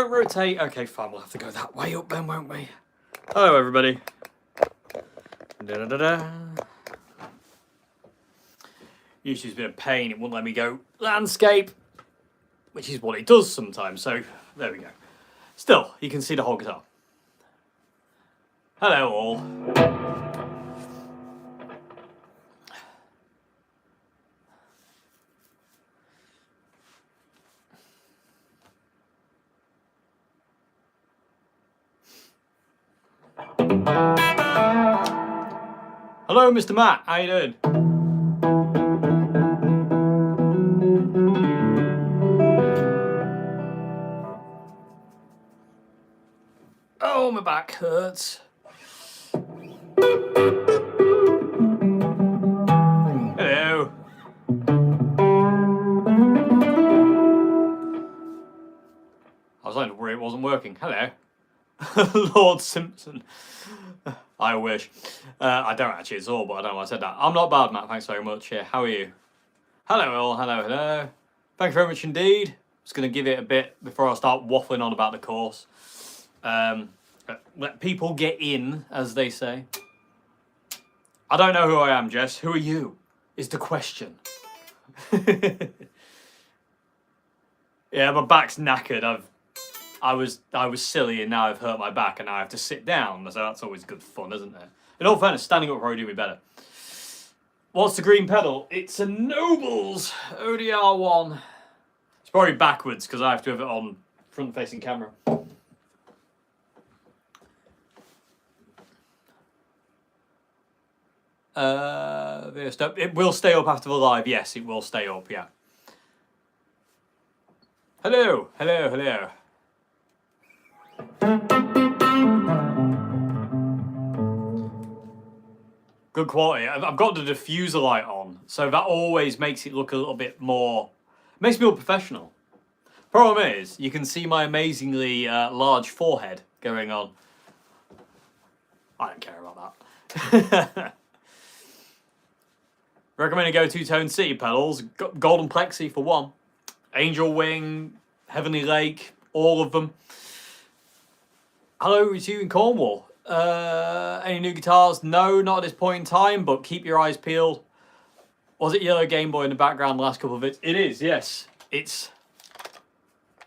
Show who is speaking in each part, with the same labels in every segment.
Speaker 1: don't rotate. Okay, fine, we'll have to go that way up then, won't we? Hello, everybody. Da-da-da-da. YouTube's been a pain. It wouldn't let me go landscape, which is what it does sometimes. So, there we go. Still, you can see the whole guitar. Hello, all. Hello, Mr. Matt. How you doing? Oh, my back hurts. Hello. I was starting to worry it wasn't working. Hello. Lord Simpson. I wish. I don't actually at all, but I don't know why I said that. I'm not bad, Matt. Thanks very much. Yeah, how are you? Hello, all. Hello, hello. Thank you very much indeed. Just going to give it a bit before I start waffling on about the course. Let people get in, as they say. I don't know who I am, Jess. Who are you? Is the question. Yeah, my back's knackered. I was silly and now I've hurt my back and now I have to sit down. So that's always good fun, isn't it? In all fairness, standing up will probably do me better. What's the green pedal? It's a Nobles ODR1. It's probably backwards because I have to have it on front-facing camera. It will stay up after the live. Yes, it will stay up. Yeah. Hello, hello, hello. Good quality. I've got the diffuser light on, so that always makes it look a little bit more. Makes me look professional. Problem is, you can see my amazingly large forehead going on. I don't care about that. Recommend a go two-tone city pedals. Golden Plexi for one. Angel Wing, Heavenly Lake, all of them. Hello to you in Cornwall. Any new guitars? No, not at this point in time, but keep your eyes peeled. Was it Yellow Game Boy in the background the last couple of bits? It is, yes. It's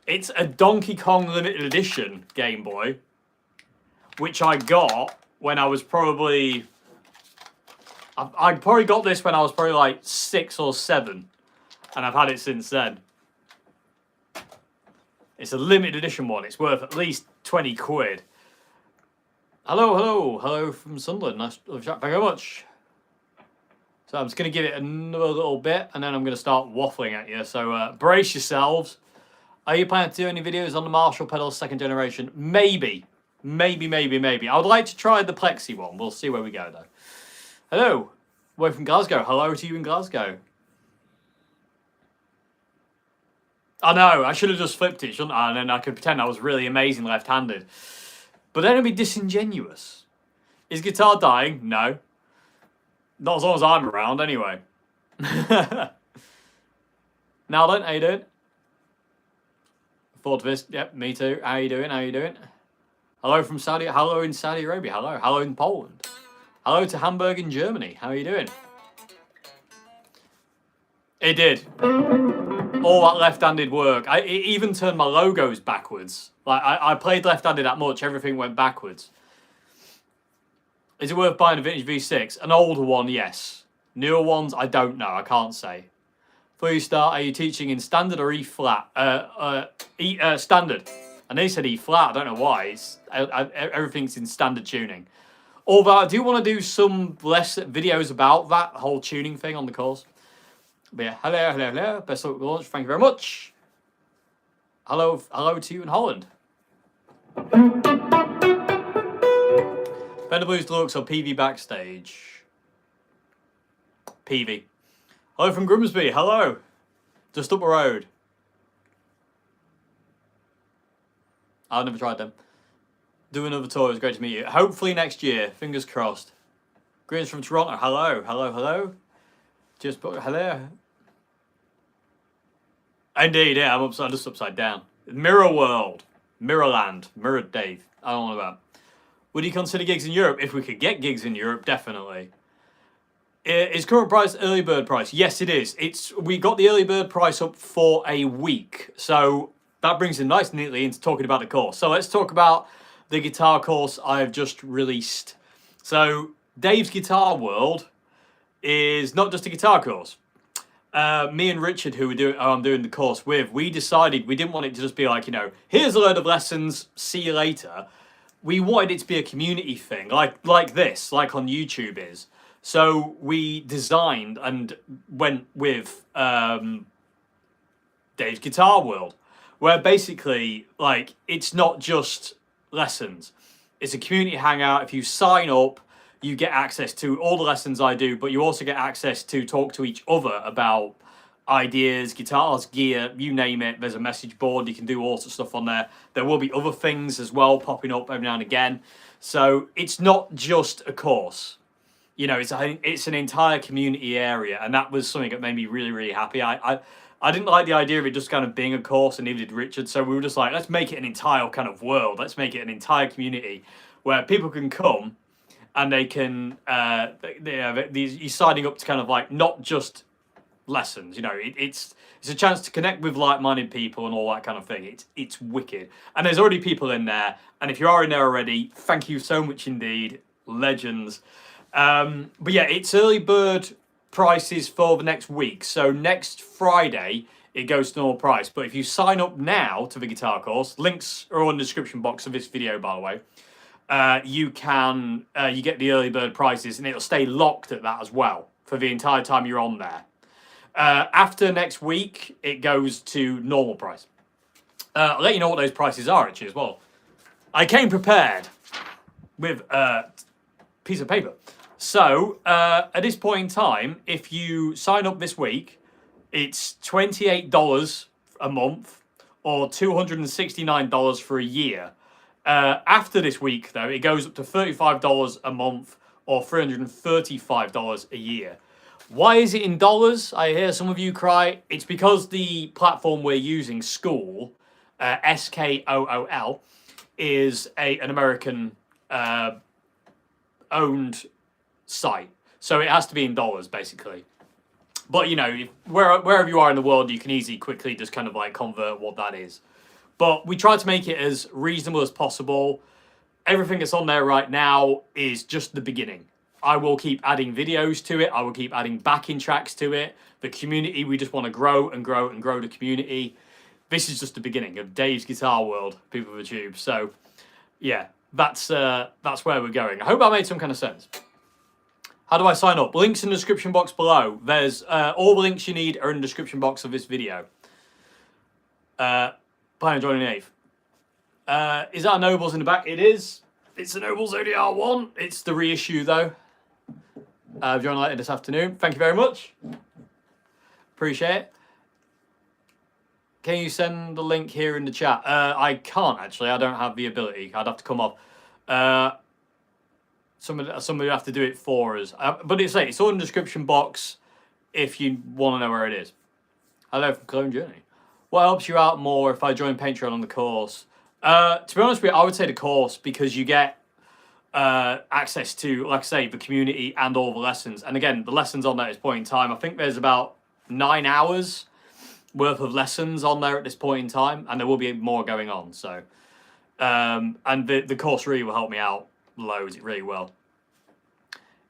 Speaker 1: a Donkey Kong limited edition Game Boy, which I got when I was probably... I probably got this when I was probably like 6 or 7, and I've had it since then. It's a limited edition one. It's worth at least 20 quid. Hello, hello, hello from Sunderland. Nice to chat. Thank you very much. So I'm just going to give it another little bit, and then I'm going to start waffling at you. So brace yourselves. Are you planning to do any videos on the Marshall pedals 2nd generation? Maybe. Maybe. I would like to try the Plexi one. We'll see where we go, though. Hello. Away from Glasgow. Hello to you in Glasgow. I know, I should have just flipped it, shouldn't I? And then I could pretend I was really amazing left-handed. But then it'd be disingenuous. Is guitar dying? No. Not as long as I'm around, anyway. Now then, how you doing? Thought of this. Yep, me too. How you doing? How you doing? Hello from Saudi. Hello in Saudi Arabia. Hello. Hello in Poland. Hello to Hamburg in Germany. How are you doing? It did. All that left-handed work. It even turned my logos backwards. Like I played left-handed that much, everything went backwards. Is it worth buying a vintage V6? An older one, yes. Newer ones, I don't know. I can't say. Before you start, are you teaching in standard or E flat? Standard. And they said E flat. I don't know why. Everything's in standard tuning. Although I do want to do some less videos about that whole tuning thing on the course. But yeah, hello, hello, hello. Best of luck with the launch. Thank you very much. Hello, hello to you in Holland. Fender Blues Deluxe or PV Backstage? PV. Hello from Grimsby. Hello. Just up the road. I've never tried them. Do another tour. It was great to meet you. Hopefully next year. Fingers crossed. Greetings from Toronto. Hello. Hello, hello. Just put hello. Indeed, yeah, I'm just upside down. Mirror world. Mirrored Dave. I don't know about. Would you consider gigs in Europe? If we could get gigs in Europe, definitely. Is current price early bird price? Yes, it is. We got the early bird price up for a week, so that brings it nice and neatly into talking about the course. So let's talk about the guitar course I have just released. So Dave's Guitar World is not just a guitar course. Me and Richard, who I'm doing the course with, we decided we didn't want it to just be like, here's a load of lessons, see you later. We wanted it to be a community thing, like this, like on YouTube is. So we designed and went with Dave's Guitar World, where basically, like, it's not just lessons. It's a community hangout. If you sign up, you get access to all the lessons I do, but you also get access to talk to each other about ideas, guitars, gear, you name it. There's a message board. You can do all sorts of stuff on there. There will be other things as well popping up every now and again. So it's not just a course. It's an entire community area, and that was something that made me really, really happy. I didn't like the idea of it just kind of being a course, and neither did Richard. So we were just like, let's make it an entire kind of world. Let's make it an entire community where people can come and they can, you're signing up to kind of like not just lessons. It's a chance to connect with like-minded people and all that kind of thing. It's wicked, and there's already people in there. And if you are in there already, thank you so much indeed, legends. But yeah, it's early bird prices for the next week. So next Friday, it goes to normal price. But if you sign up now to the guitar course, links are on the description box of this video, by the way. You get the early bird prices, and it'll stay locked at that as well for the entire time you're on there. After next week, it goes to normal price. I'll let you know what those prices are actually as well. I came prepared with a piece of paper. So, at this point in time, if you sign up this week, it's $28 a month or $269 for a year. After this week, though, it goes up to $35 a month or $335 a year. Why is it in dollars? I hear some of you cry. It's because the platform we're using, Skool, Skool, is an American owned site, so it has to be in dollars basically. But wherever you are in the world, you can easily quickly just kind of like convert what that is. But we try to make it as reasonable as possible. Everything that's on there right now is just the beginning. I will keep adding videos to it. I will keep adding backing tracks to it. The community, we just want to grow and grow and grow the community. This is just the beginning of Dave's Guitar World, people of the tube. So yeah, that's where we're going. I hope that made some kind of sense. How do I sign up? Links in the description box below. There's all the links you need are in the description box of this video. Plan on joining Dave. Is that a Nobles in the back? It is. It's a Nobles ODR1. It's the reissue though. Joined later this afternoon. Thank you very much. Appreciate it. Can you send the link here in the chat? I can't actually. I don't have the ability. I'd have to come off. Somebody would have to do it for us. But it's all in the description box if you want to know where it is. Hello from Clone Journey. What helps you out more if I join Patreon on the course? To be honest with you, I would say the course, because you get access to, like I say, the community and all the lessons. And again, the lessons on there at this point in time, I think there's about 9 hours worth of lessons on there at this point in time, and there will be more going on. So, and the course really will help me out loads. It really will.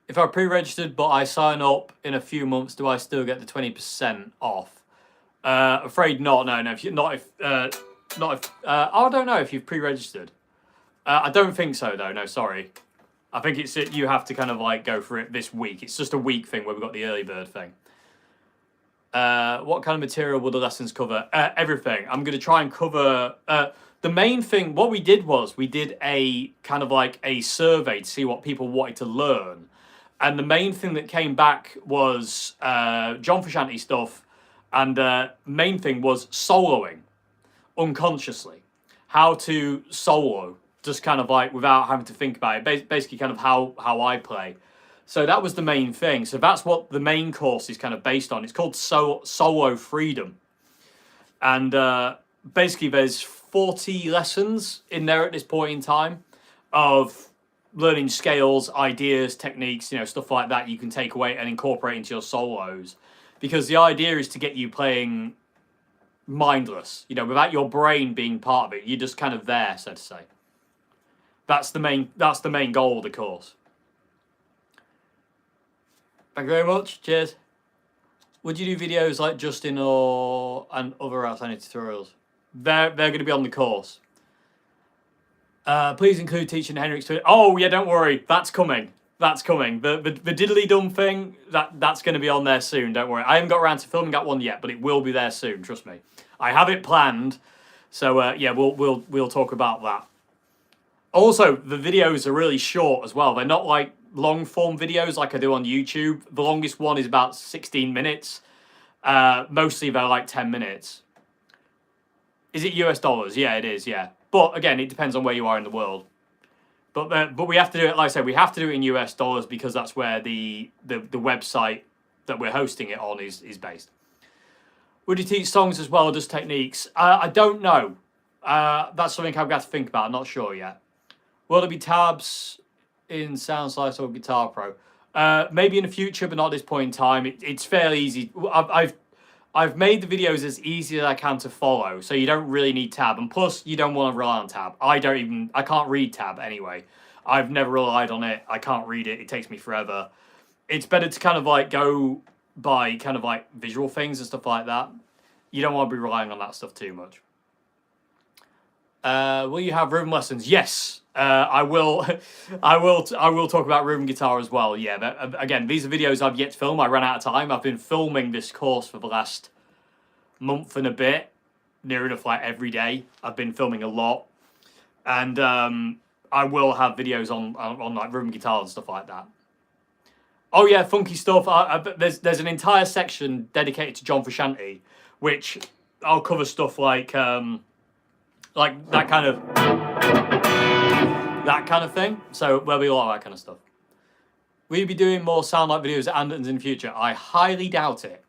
Speaker 1: If I pre-registered but I sign up in a few months, do I still get the 20% off? Afraid not. No. If you I don't know if you've pre-registered. I don't think so though. No, sorry. I think it's you have to kind of like go for it this week. It's just a week thing where we've got the early bird thing. What kind of material will the lessons cover? Everything. I'm going to try and cover... the main thing, what we did was, we did a kind of like a survey to see what people wanted to learn. And the main thing that came back was John Frusciante stuff. And main thing was soloing unconsciously. How to solo, just kind of like without having to think about it. Basically kind of how I play. So that was the main thing. So that's what the main course is kind of based on. It's called Solo Freedom. And basically there's 40 lessons in there at this point in time of learning scales, ideas, techniques, stuff like that you can take away and incorporate into your solos. Because the idea is to get you playing mindless, without your brain being part of it. You're just kind of there, so to say. That's the main goal of the course. Thank you very much. Cheers. Would you do videos like Justin and other outstanding tutorials? They're going to be on the course. Please include teaching Henrik's. Oh yeah, don't worry. That's coming. That's coming. The diddly dum thing, that's going to be on there soon. Don't worry. I haven't got around to filming that one yet, but it will be there soon. Trust me. I have it planned. So yeah, we'll talk about that. Also, the videos are really short as well. They're not like long form videos like I do on YouTube. The longest one is about 16 minutes. Mostly they're like 10 minutes. Is it US dollars? Yeah, it is. Yeah, but again, it depends on where you are in the world. But we have to do it, like I said, we have to do it in US dollars because that's where the website that we're hosting it on is based. Would you teach songs as well or just techniques? I don't know. That's something I've got to think about. I'm not sure yet. Will there be tabs in Sound Slicer or Guitar Pro? Maybe in the future, but not at this point in time. It's fairly easy. I've made the videos as easy as I can to follow, so you don't really need tab. And plus, you don't want to rely on tab. I can't read tab anyway. I've never relied on it. I can't read it. It takes me forever. It's better to kind of like go by kind of like visual things and stuff like that. You don't want to be relying on that stuff too much. Will you have rhythm lessons? Yes, I will. I will talk about rhythm guitar as well. Yeah, but, again, these are videos I've yet to film. I ran out of time. I've been filming this course for the last month and a bit, near enough like every day. I've been filming a lot, and I will have videos on like rhythm guitar and stuff like that. Oh yeah, funky stuff. There's an entire section dedicated to Things Frusciante, which I'll cover stuff like that kind of thing. So there'll be a lot of that kind of stuff. Will you be doing more sound like videos at Andertons in the future? I highly doubt it.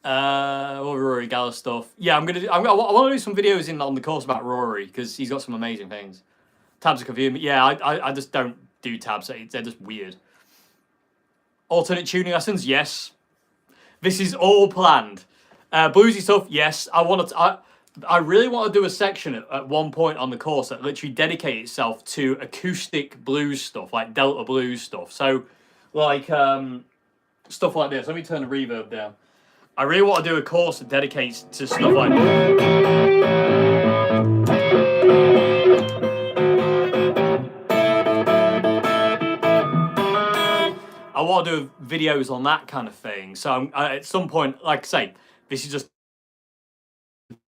Speaker 1: Rory Gallagher stuff. Yeah, I want to do some videos on the course about Rory because he's got some amazing things. Tabs are confusing. Yeah, I just don't do tabs. They're just weird. Alternate tuning lessons? Yes. This is all planned. Bluesy stuff? Yes. I really want to do a section at one point on the course that literally dedicate itself to acoustic blues stuff, like Delta blues stuff. So, like, stuff like this. Let me turn the reverb down. I really want to do a course that dedicates to stuff like I want to do videos on that kind of thing. So at some point, like I say, this is just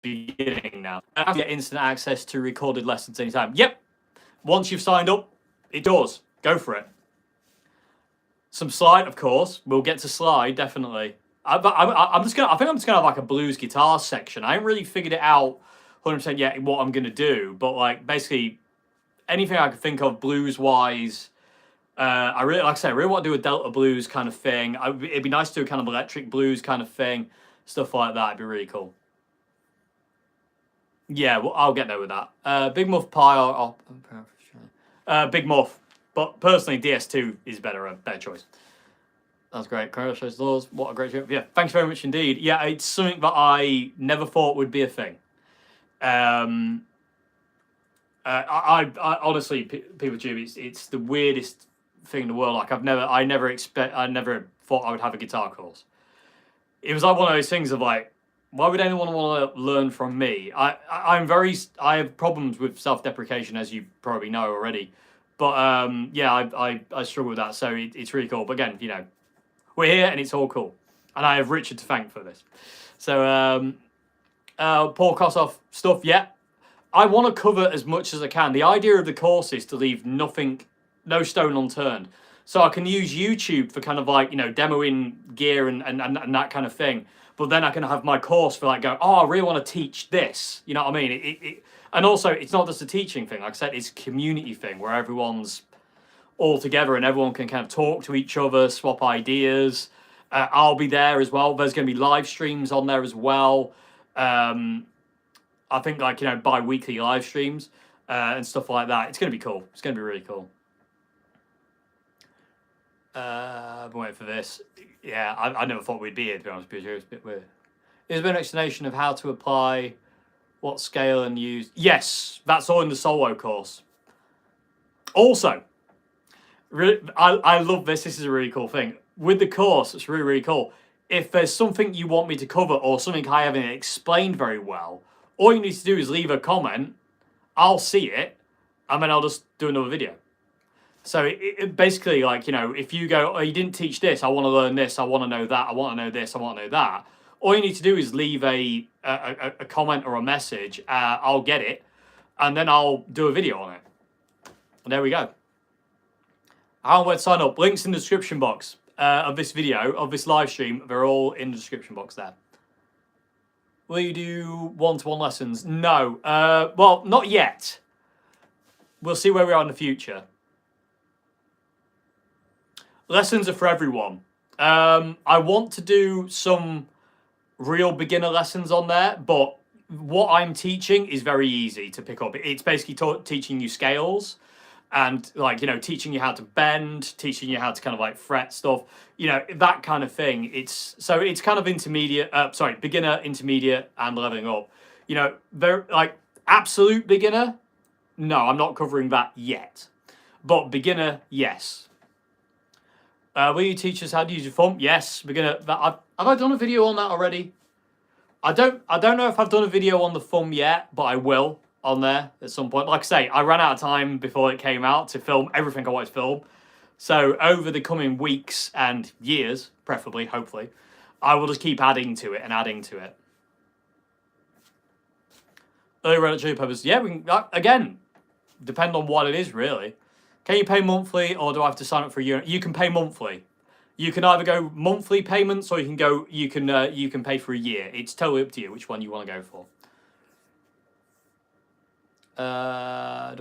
Speaker 1: beginning now. I have to get instant access to recorded lessons anytime. Yep. Once you've signed up, it does. Go for it. Some slide, of course. We'll get to slide, definitely. I think I'm just gonna have like a blues guitar section. I haven't really figured it out 100% yet what I'm gonna do, but like basically anything I can think of blues wise. I really want to do a Delta blues kind of thing. It'd be nice to do a kind of electric blues kind of thing, stuff like that. It'd be really cool. Yeah, well, I'll get there with that. Big Muff Pie or Big Muff, but personally, DS2 is a better choice. That's great. Congratulations, Laws. What a great show. Yeah, thanks very much indeed. Yeah, it's something that I never thought would be a thing. I honestly, people do. It's the weirdest thing in the world. Like I never thought I would have a guitar course. It was like one of those things of like, why would anyone want to learn from me? I have problems with self-deprecation, as you probably know already. But yeah, I struggle with that. So it's really cool. But again, we're here and it's all cool. And I have Richard to thank for this. So Paul Kossoff stuff, yeah. I want to cover as much as I can. The idea of the course is to leave no stone unturned. So I can use YouTube for kind of like, demoing gear and that kind of thing. But then I can have my course for like going, oh, I really want to teach this. You know what I mean? And also, it's not just a teaching thing. Like I said, it's a community thing where everyone's all together and everyone can kind of talk to each other, swap ideas. I'll be there as well. There's going to be live streams on there as well. I think like, you know, bi-weekly live streams and stuff like that. It's going to be cool. It's going to be really cool. I'm waiting for this. Yeah, I never thought we'd be here, to be honest with you. It's a bit weird. There's been an explanation of how to apply, what scale and use. Yes, that's all in the solo course. Also, really, I love this. This is a really cool thing. With the course, it's really, really cool. If there's something you want me to cover or something I haven't explained very well, all you need to do is leave a comment. I'll see it, and then I'll just do another video. So it basically, like, you know, if you go, oh, you didn't teach this, I want to learn this, I want to know that, I want to know this, I want to know that. All you need to do is leave a comment or a message. I'll get it, and then I'll do a video on it. And there we go. How and where to sign up? Links in the description box of this video, of this live stream. They're all in the description box there. Will you do one-to-one lessons? No. Well, not yet. We'll see where we are in the future. Lessons are for everyone. I want to do some real beginner lessons on there, but what I'm teaching is very easy to pick up. It's basically teaching you scales and, like, you know, teaching you how to bend, teaching you how to kind of like fret stuff, you know, that kind of thing. It's kind of intermediate, beginner, intermediate, and leveling up. You know, very like absolute beginner. No, I'm not covering that yet, but beginner, yes. Will you teach us how to use your thumb? Yes, we're gonna. Have I done a video on that already? I don't know if I've done a video on the thumb yet, but I will on there at some point. Like I say, I ran out of time before it came out to film everything I wanted to film. So over the coming weeks and years, preferably, hopefully, I will just keep adding to it and adding to it. Early Red Hot Chili Peppers. Yeah, we can, again, depend on what it is, really. Can you pay monthly, or do I have to sign up for a year? You can pay monthly. You can either go monthly payments, or you can pay for a year. It's totally up to you which one you want to go for. Do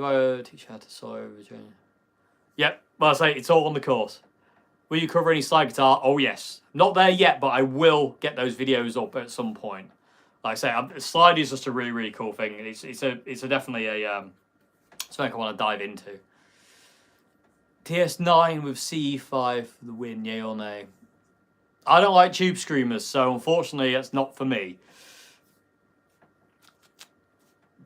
Speaker 1: I teach you how to solo Virginia? Yep. Well, I say it's all on the course. Will you cover any slide guitar? Oh yes. Not there yet, but I will get those videos up at some point. Like I say, slide is just a really, really cool thing. It's definitely a something I want to dive into. TS9 with CE5 for the win, yay or nay? I don't like tube screamers, so unfortunately that's not for me.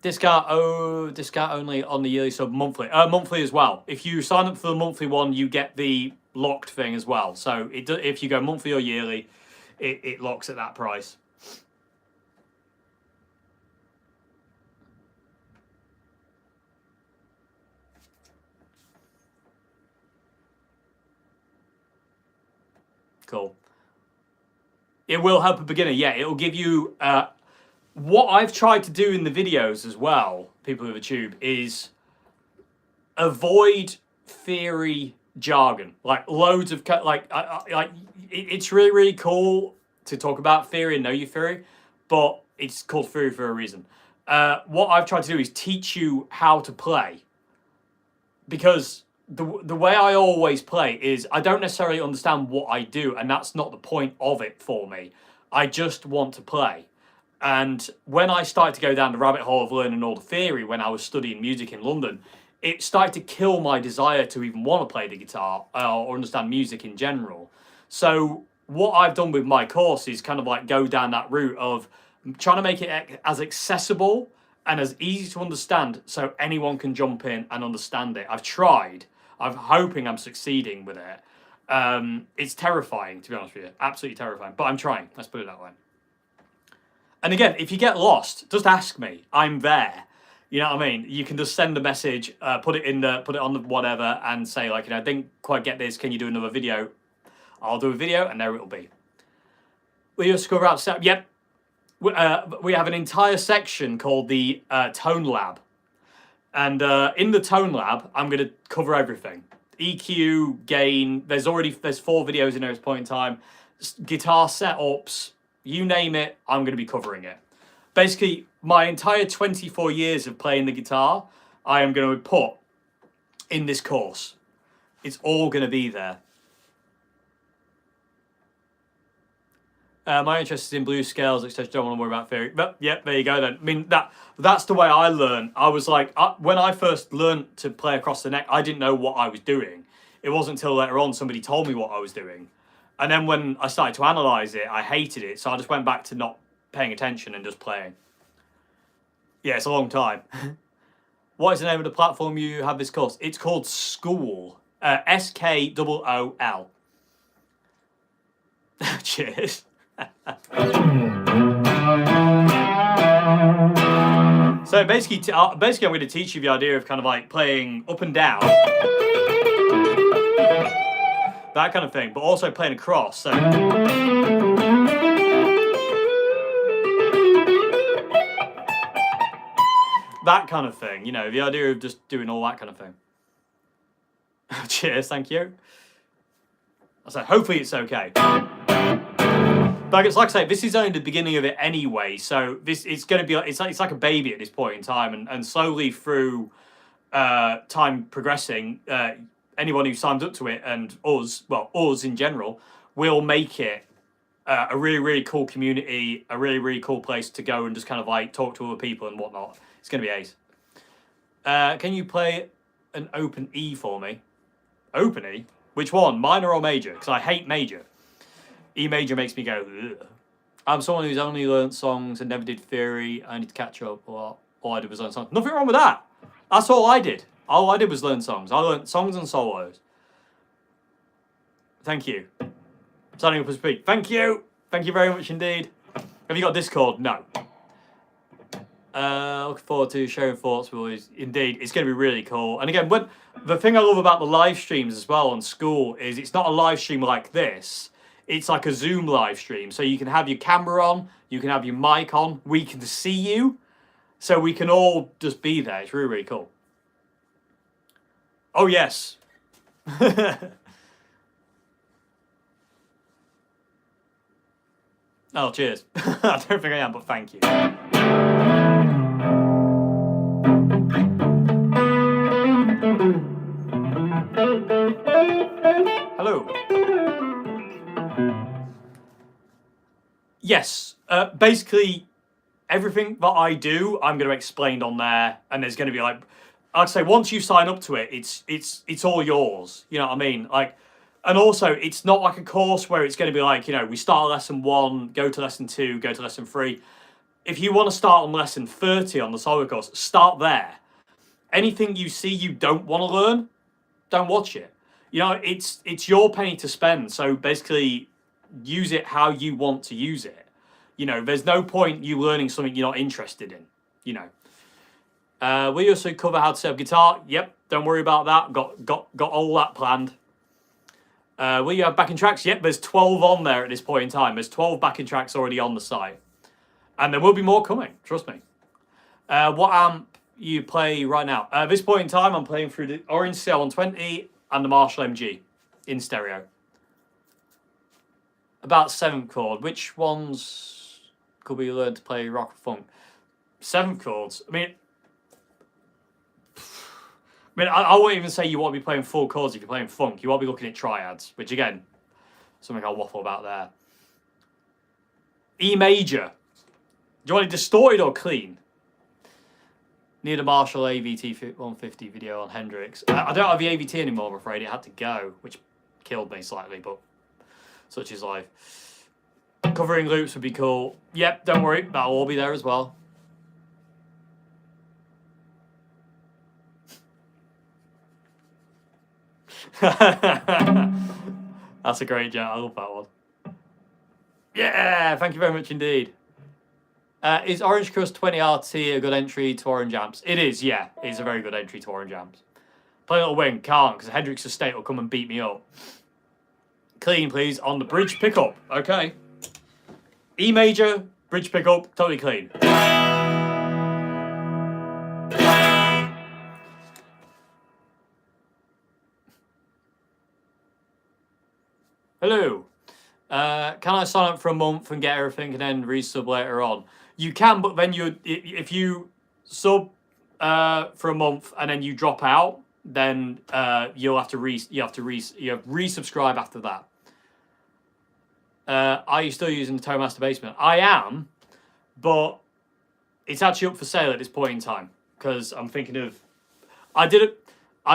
Speaker 1: Discount only on the yearly sub, monthly. Monthly as well. If you sign up for the monthly one, you get the locked thing as well. So if you go monthly or yearly, it locks at that price. Cool. It will help a beginner. Yeah, it will give you... what I've tried to do in the videos as well, people with a tube, is avoid theory jargon. Like loads of... it's really, really cool to talk about theory and know your theory, but it's called theory for a reason. What I've tried to do is teach you how to play. Because... The way I always play is I don't necessarily understand what I do, and that's not the point of it for me. I just want to play. And when I started to go down the rabbit hole of learning all the theory when I was studying music in London, it started to kill my desire to even want to play the guitar or understand music in general. So what I've done with my course is kind of like go down that route of trying to make it as accessible and as easy to understand so anyone can jump in and understand it. I've tried. I'm hoping I'm succeeding with it. It's terrifying, to be honest with you. Absolutely terrifying. But I'm trying. Let's put it that way. And again, if you get lost, just ask me. I'm there. You know what I mean? You can just send a message, put it on the whatever, and say, like, you know, I didn't quite get this. Can you do another video? I'll do a video, and there it'll be. Will you discover out step? Yep. We have an entire section called the Tone Lab. And in the Tone Lab, I'm going to cover everything. EQ, gain, there's 4 videos in there at this point in time. Guitar setups, you name it, I'm going to be covering it. Basically, my entire 24 years of playing the guitar, I am going to put in this course. It's all going to be there. My interest is in blues scales, etc. Don't want to worry about theory. But yeah, there you go then. I mean, that's the way I learn. I was like, when I first learned to play across the neck, I didn't know what I was doing. It wasn't until later on somebody told me what I was doing. And then when I started to analyse it, I hated it. So I just went back to not paying attention and just playing. Yeah, it's a long time. What is the name of the platform you have this course? It's called School. SKOOL. Cheers. So basically, I'm going to teach you the idea of kind of like playing up and down, that kind of thing, but also playing across. So that kind of thing, you know, the idea of just doing all that kind of thing. Cheers, thank you. I said, hopefully it's okay. But it's like I say, this is only the beginning of it anyway. So it's going to be it's like a baby at this point in time, and slowly through time progressing, anyone who signs up to it and us in general, will make it a really, really cool community, a really, really cool place to go and just kind of like talk to other people and whatnot. It's going to be ace. Can you play an open E for me? Open E? Which one? Minor or major? Because I hate major. E major makes me go, ugh. I'm someone who's only learnt songs and never did theory. I need to catch up. All I did was learn songs. Nothing wrong with that. That's all I did. All I did was learn songs. I learnt songs and solos. Thank you. Signing up to speak. Thank you. Thank you very much indeed. Have you got Discord? No. Looking forward to sharing thoughts with you. Indeed, it's going to be really cool. And again, the thing I love about the live streams as well on School is it's not a live stream like this. It's like a Zoom live stream. So you can have your camera on, you can have your mic on, we can see you. So we can all just be there. It's really, really cool. Oh, yes. Oh, cheers. I don't think I am, but thank you. Hello. Yes. Basically, everything that I do, I'm going to explain on there, and there's going to be like, I'd say once you sign up to it, it's all yours. You know what I mean? Like, and also it's not like a course where it's going to be like, you know, we start at lesson 1, go to lesson 2, go to lesson 3. If you want to start on lesson 30 on the solo course, start there. Anything you see you don't want to learn, don't watch it. You know, it's your penny to spend. So basically, use it how you want to use it. You know, there's no point you learning something you're not interested in. You know. Will you also cover how to set up guitar? Yep, don't worry about that. Got all that planned. Will you have backing tracks? Yep, there's 12 on there at this point in time. There's 12 backing tracks already on the site. And there will be more coming, trust me. What amp you play right now? At this point in time, I'm playing through the Orange CL120 and the Marshall MG in stereo. About 7th chord. Which ones could we learn to play rock or funk? 7th chords. I mean, I won't even say you want to be playing full chords if you're playing funk. You want to be looking at triads, which again, something I'll waffle about there. E major. Do you want it distorted or clean? Need a Marshall AVT 150 video on Hendrix. I don't have the AVT anymore, I'm afraid. It had to go, which killed me slightly, but such is life. Covering loops would be cool. Yep, don't worry. That'll all be there as well. That's a great joke. I love that one. Yeah, thank you very much indeed. Is Orange Crush 20 RT a good entry to Orange Amps? It is, yeah. It's a very good entry to Orange Amps. Play a little wing, can't, because Hendrix Estate will come and beat me up. Clean, please, on the bridge pickup. Okay. E major, bridge pickup, totally clean. Hello. Can I sign up for a month and get everything and then resub later on? You can, but then if you sub for a month and then you drop out, then you have to resubscribe after that. Are you still using the Toemaster Basement? I am, but it's actually up for sale at this point in time because I'm thinking of. I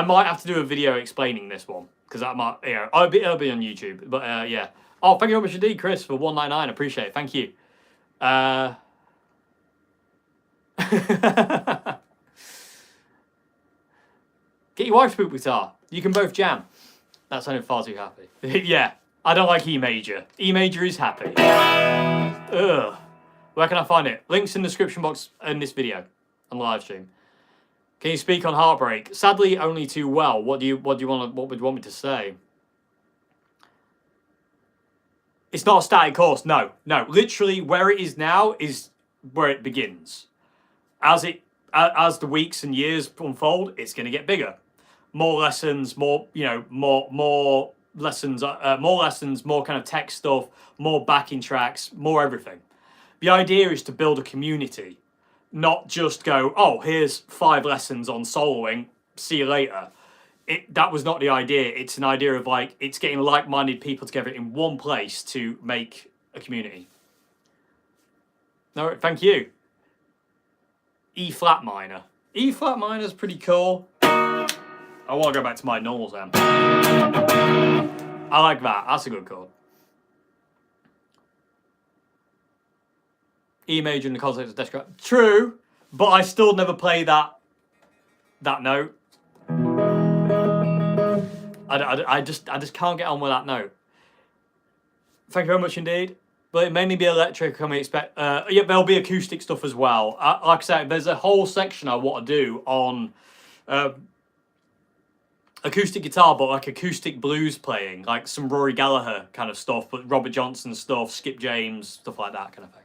Speaker 1: might have to do a video explaining this one because that might, it'll be on YouTube. But yeah. Oh, thank you very much indeed, Chris, for 199. Appreciate it. Thank you. Get your wife's poop guitar. You can both jam. That sounded far too happy. Yeah, I don't like E major. E major is happy. Ugh. Where can I find it? Links in the description box in this video on the live stream. Can you speak on Heartbreak? Sadly, only too well. What would you want me to say? It's not a static course. No. Literally, where it is now is where it begins. As the weeks and years unfold, it's going to get bigger. More lessons, more lessons, more kind of tech stuff, more backing tracks, more everything. The idea is to build a community, not just go, oh, here's 5 lessons on soloing, see you later. That was not the idea. It's an idea of like, it's getting like-minded people together in one place to make a community. No, thank you. E-flat minor. E-flat minor is pretty cool. I want to go back to my normal sound. I like that. That's a good chord. E major in the context of Death. True, but I still never play that note. I just can't get on with that note. Thank you very much indeed. But it mainly be electric. I mean, expect. Yeah, there'll be acoustic stuff as well. Like I said, there's a whole section I want to do on acoustic guitar, but like acoustic blues playing, like some Rory Gallagher kind of stuff, but Robert Johnson stuff, Skip James, stuff like that kind of thing.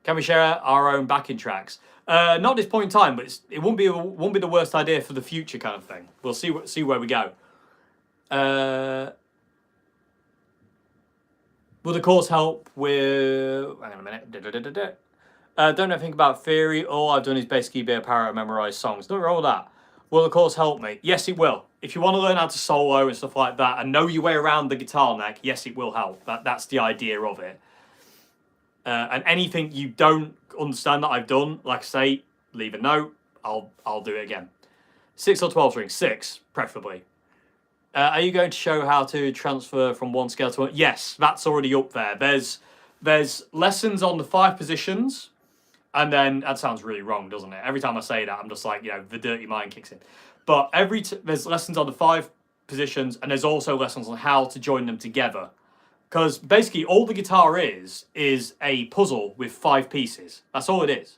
Speaker 1: Can we share our own backing tracks? Not at this point in time, but it won't be the worst idea for the future kind of thing. We'll see where we go. Will the course help with? Hang on a minute. Don't know anything about theory. All I've done is basically be a parrot and memorize songs. Nothing wrong with that. Will the course help me? Yes, it will. If you want to learn how to solo and stuff like that and know your way around the guitar neck, yes, it will help. That's the idea of it. And anything you don't understand that I've done, like I say, leave a note. I'll do it again. 6 or 12 strings? 6, preferably. Are you going to show how to transfer from one scale to one? Yes, that's already up there. There's lessons on the 5 positions, and then that sounds really wrong, doesn't it? Every time I say that, I'm just like, the dirty mind kicks in. But there's lessons on the 5 positions, and there's also lessons on how to join them together. Because basically all the guitar is a puzzle with 5 pieces. That's all it is.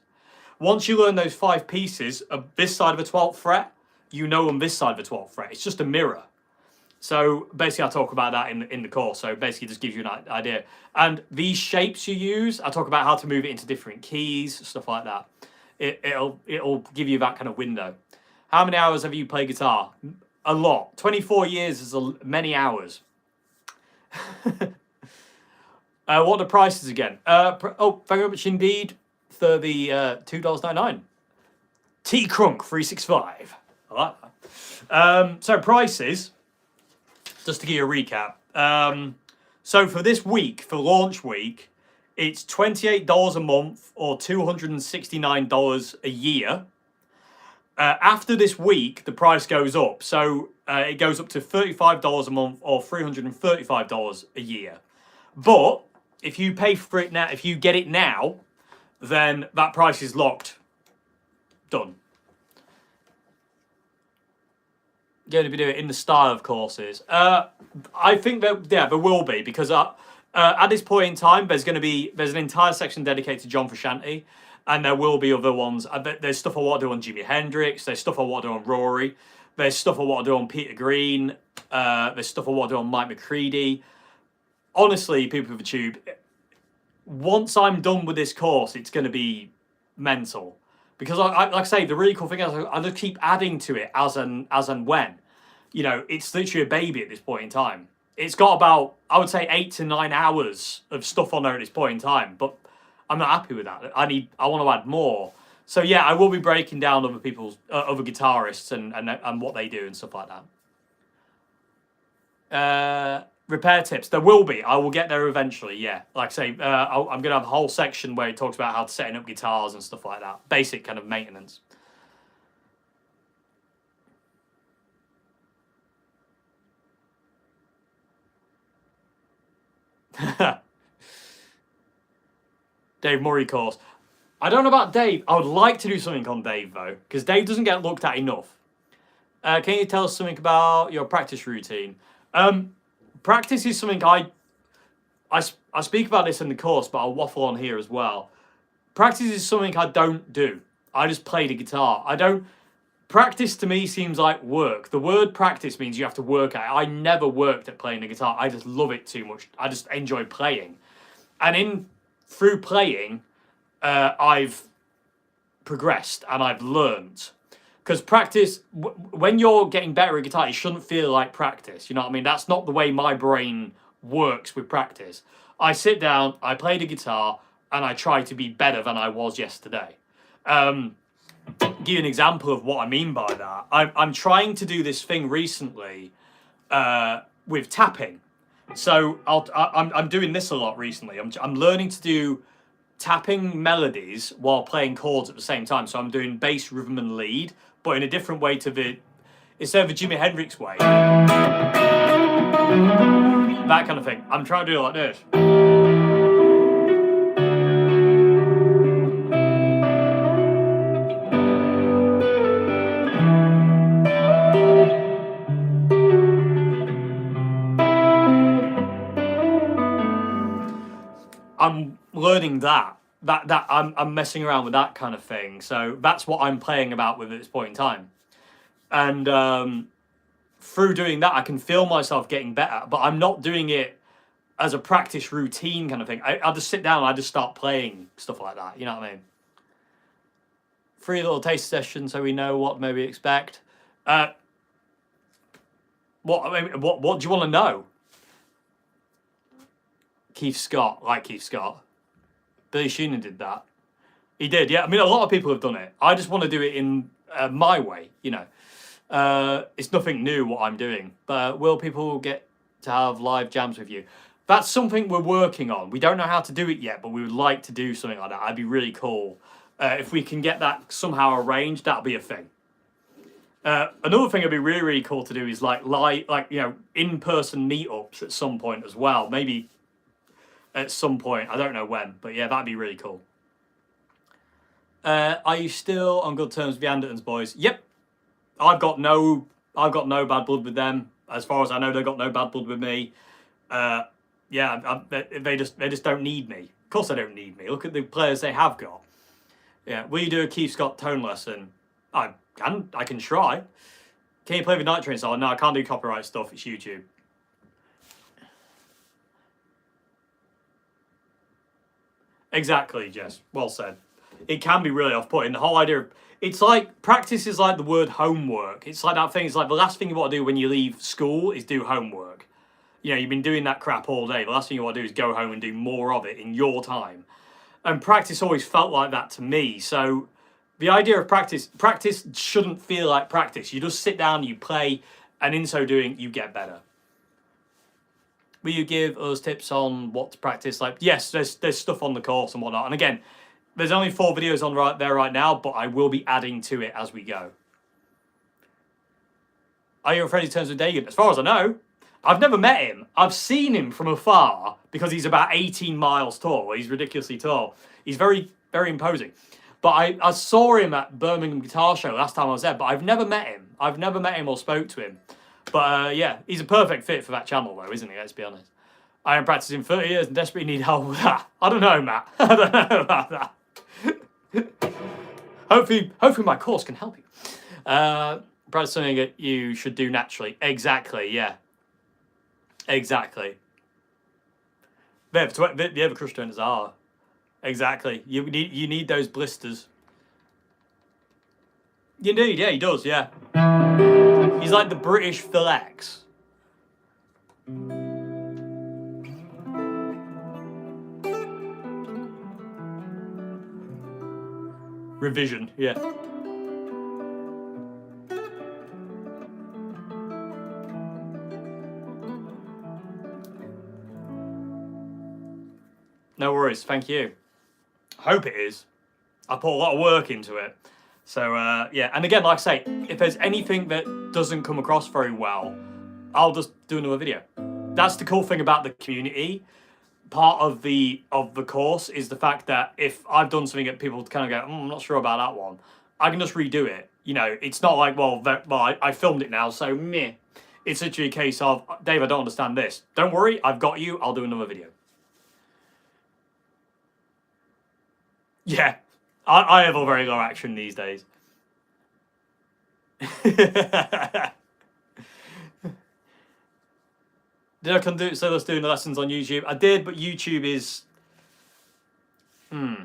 Speaker 1: Once you learn those 5 pieces of this side of a 12th fret, you know on this side of a 12th fret. It's just a mirror. So basically I talk about that in the course. So basically it just gives you an idea. And these shapes you use, I talk about how to move it into different keys, stuff like that. It'll give you that kind of window. How many hours have you played guitar? A lot. 24 years is many hours. What are the prices again? Thank you very much indeed for the $2.99. T Crunk 365. I like that. So prices, just to give you a recap. So for this week, for launch week, it's $28 a month or $269 a year. After this week, the price goes up. So it goes up to $35 a month or $335 a year. But if you pay for it now, if you get it now, then that price is locked. Done. Going to be doing it in the style of courses. I think that there will be, because at this point in time, there's an entire section dedicated to John Frusciante, and there will be other ones. There's stuff I want to do on Jimi Hendrix. There's stuff I want to do on Rory. There's stuff I want to do on Peter Green. There's stuff I want to do on Mike McCready. Honestly, people of the tube, once I'm done with this course, it's going to be mental. Because like I say, the really cool thing is I just keep adding to it as and when. It's literally a baby at this point in time. It's got about, I would say, 8 to 9 hours of stuff on there at this point in time. But I'm not happy with that. I want to add more. So yeah, I will be breaking down other people's, other guitarists and what they do and stuff like that. Repair tips. There will be. I will get there eventually. Yeah, like I say, I'm gonna have a whole section where it talks about how to setting up guitars and stuff like that. Basic kind of maintenance. Dave Murray course. I don't know about Dave. I would like to do something on Dave though, because Dave doesn't get looked at enough. Can you tell us something about your practice routine? Practice is something I speak about this in the course, but I'll waffle on here as well. Practice is something I don't do. I just play the guitar. I don't. Practice to me seems like work. The word practice means you have to work at it. I never worked at playing the guitar. I just love it too much. I just enjoy playing. And through playing, I've progressed and I've learned. Because practice, when you're getting better at guitar, it shouldn't feel like practice. You know what I mean? That's not the way my brain works with practice. I sit down, I play the guitar, and I try to be better than I was yesterday. Give you an example of what I mean by that. I'm trying to do this thing recently with tapping. So I'm doing this a lot recently. I'm learning to do tapping melodies while playing chords at the same time. So I'm doing bass, rhythm, and lead, but in a different way instead of the Jimi Hendrix way. That kind of thing. I'm trying to do it like this. I'm learning that I'm messing around with that kind of thing. So that's what I'm playing about with at this point in time. And through doing that, I can feel myself getting better, but I'm not doing it as a practice routine kind of thing. I just sit down and I just start playing stuff like that. You know what I mean? 3 little taste sessions so we know what maybe expect. What do you want to know? Keith Scott, like Keith Scott. Billy Sheehan did that. He did, yeah. I mean, a lot of people have done it. I just want to do it in my way, you know. It's nothing new what I'm doing. But will people get to have live jams with you? That's something we're working on. We don't know how to do it yet, but we would like to do something like that. That'd be really cool. If we can get that somehow arranged, that'll be a thing. Another thing that'd be really, really cool to do is like in-person meetups at some point as well. Maybe at some point. I don't know when, but yeah, that'd be really cool. Are you still on good terms with the Andertons boys? Yep. I've got no bad blood with them. As far as I know, they've got no bad blood with me. They just don't need me. Of course they don't need me. Look at the players they have got. Yeah, will you do a Keith Scott tone lesson? I can try. Can you play the Night Train song? No, I can't do copyright stuff. It's YouTube. Exactly, Jess. Well said. It can be really off-putting. The whole idea of it's like practice is like the word homework. It's like that thing. It's like the last thing you want to do when you leave school is do homework. You know, you've been doing that crap all day. The last thing you want to do is go home and do more of it in your time. And practice always felt like that to me. So the idea of practice shouldn't feel like practice. You just sit down, you play, and in so doing, you get better. Will you give us tips on what to practice? Like, yes, there's stuff on the course and whatnot. And again, there's only 4 videos on right now, but I will be adding to it as we go. Are you on friendly terms with Dagan? As far as I know, I've never met him. I've seen him from afar because he's about 18 miles tall. He's ridiculously tall. He's very, very imposing. But I saw him at Birmingham Guitar Show last time I was there, but I've never met him. I've never met him or spoke to him. But yeah, he's a perfect fit for that channel though, isn't he? Let's be honest. I haven't practiced in 30 years and desperately need help with that. I don't know, Matt. I don't know about that. Hopefully my course can help you. Practice something that you should do naturally. Exactly, yeah. Exactly. The crush toners are. Exactly. You need those blisters. You need, yeah, he does, yeah. He's like the British Phil X. Revision, yeah. no worries. Thank you. Hope it is. I put a lot of work into it. So, yeah. And again, like I say, if there's anything that doesn't come across very well, I'll just do another video. That's the cool thing about the community. Part of the course is the fact that if I've done something that people kind of go, I'm not sure about that one, I can just redo it. You know, it's not like, well, I filmed it now, so meh. It's literally a case of, Dave, I don't understand this. Don't worry, I've got you. I'll do another video. Yeah, I have a very low action these days. Did I consider us doing the lessons on YouTube? I did, but YouTube is... We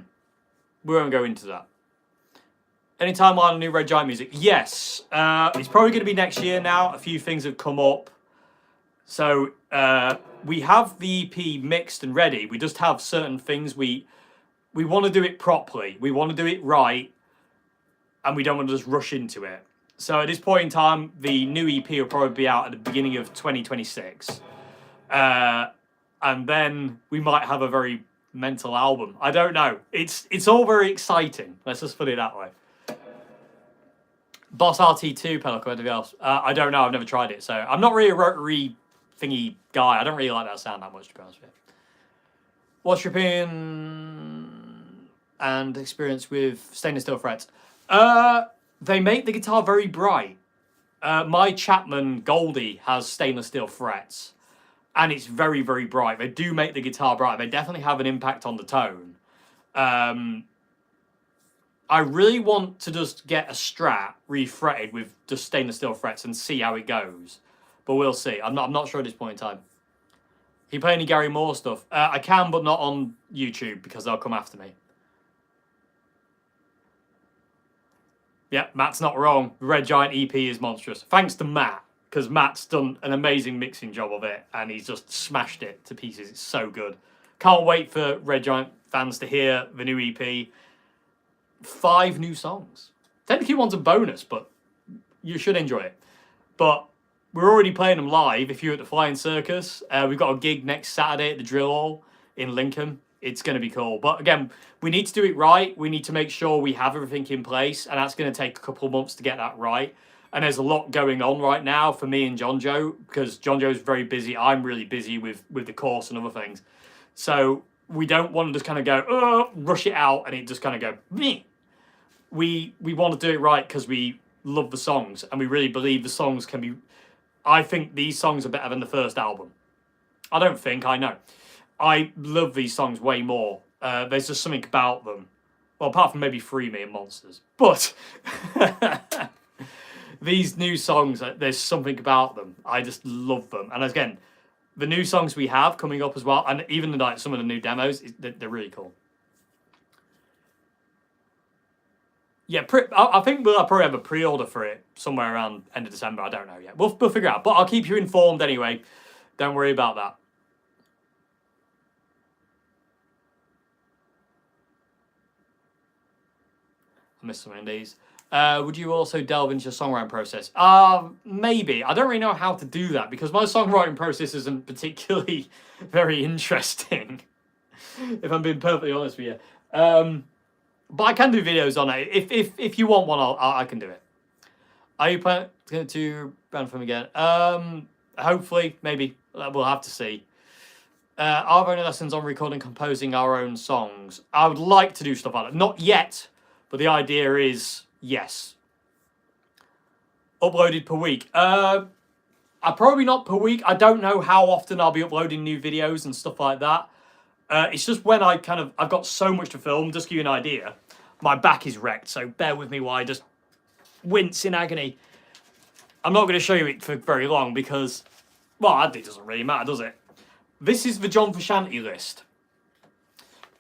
Speaker 1: won't go into that. Any timeline on new Red Giant music? Yes. It's probably going to be next year now. A few things have come up. So, we have the EP mixed and ready. We just have certain things we want to do it properly. We want to do it right. And we don't want to just rush into it. So at this point in time, the new EP will probably be out at the beginning of 2026. And then we might have a very mental album. I don't know. It's all very exciting. Let's just put it that way. Boss RT2 Pelican, anything else? I don't know. I've never tried it. So I'm not really a rotary thingy guy. I don't really like that sound that much, to be honest with you. What's your opinion and experience with stainless steel frets? They make the guitar very bright. My Chapman Goldie has stainless steel frets. And it's very, very bright. They do make the guitar bright. They definitely have an impact on the tone. I really want to just get a Strat refretted with just stainless steel frets and see how it goes. But we'll see. I'm not sure at this point in time. Can you play any Gary Moore stuff? I can, but not on YouTube because they'll come after me. Yeah, Matt's not wrong. The Red Giant EP is monstrous. Thanks to Matt, because Matt's done an amazing mixing job of it, and he's just smashed it to pieces. It's so good. Can't wait for Red Giant fans to hear the new EP. 5 new songs. Technically one's a bonus, but you should enjoy it. But we're already playing them live if you're at the Flying Circus. We've got a gig next Saturday at the Drill Hall in Lincoln. It's going to be cool. But again, we need to do it right. We need to make sure we have everything in place, and that's going to take a couple of months to get that right. And there's a lot going on right now for me and John Joe, because John Joe's very busy. I'm really busy with the course and other things. So we don't want to just kind of go, rush it out, and it just kind of go, meh. We want to do it right because we love the songs, and we really believe the songs can be... I think these songs are better than the first album. I don't think, I know. I love these songs way more. There's just something about them. Well, apart from maybe Free Me and Monsters. But these new songs, there's something about them. I just love them. And again, the new songs we have coming up as well, and even like some of the new demos, they're really cool. Yeah, I think we'll probably have a pre-order for it somewhere around end of December. I don't know yet. We'll figure it out. But I'll keep you informed anyway. Don't worry about that. I missed some of these. Would you also delve into your songwriting process? Maybe. I don't really know how to do that because my songwriting process isn't particularly very interesting. If I'm being perfectly honest with you. But I can do videos on it. If you want one, I can do it. Are you planning to brand film again? Hopefully, maybe. We'll have to see. Are there any lessons on recording, composing our own songs? I would like to do stuff like that. Not yet, but the idea is yes. Uploaded per week. Probably not per week. I don't know how often I'll be uploading new videos and stuff like that. It's just when I've got so much to film. Just to give you an idea, my back is wrecked, so bear with me while I just wince in agony. I'm not going to show you it for very long because, well, it doesn't really matter, does it? This is the Things Frusciante list.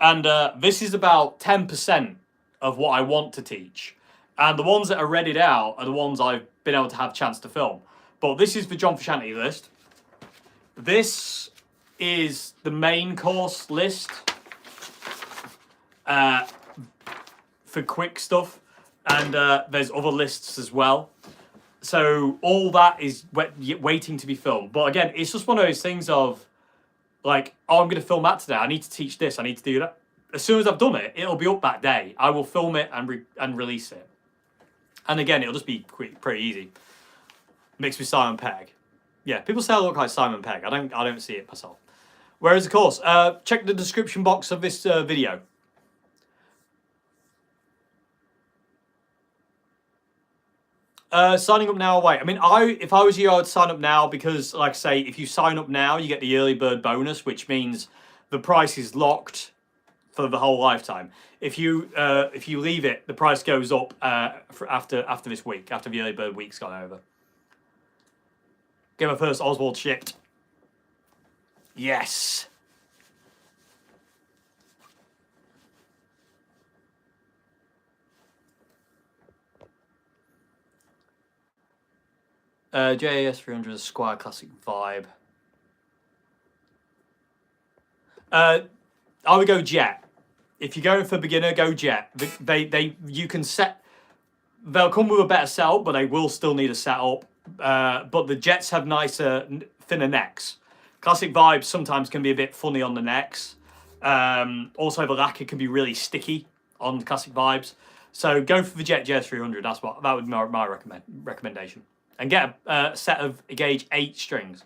Speaker 1: And this is about 10% of what I want to teach. And the ones that are readied out are the ones I've been able to have a chance to film. But this is the Things Frusciante list. This is the main course list for quick stuff, and there's other lists as well. So all that is waiting to be filmed. But again, it's just one of those things of Like, oh, I'm going to film that today. I need to teach this. I need to do that. As soon as I've done it, it'll be up that day. I will film it and release it. And again, it'll just be pretty easy. Mixed with Simon Pegg. Yeah, people say I look like Simon Pegg. I don't see it myself. Whereas, of course, check the description box of this video. Signing up now or wait. I mean, if I was you, I would sign up now because, like I say, if you sign up now, you get the early bird bonus, which means the price is locked for the whole lifetime. If you leave it, the price goes up after this week, after the early bird week's gone over. Get my first Oswald shipped. Yes. JAS 300 Squire Classic vibe. I would go Jet. If you're going for beginner, go Jet. You can set. They'll come with a better setup, but they will still need a setup. But the Jets have nicer, thinner necks. Classic vibes sometimes can be a bit funny on the necks. Also, the lacquer can be really sticky on classic vibes. So go for the Jet JS 300. That would be my recommendation. And get a set of gauge 8 strings,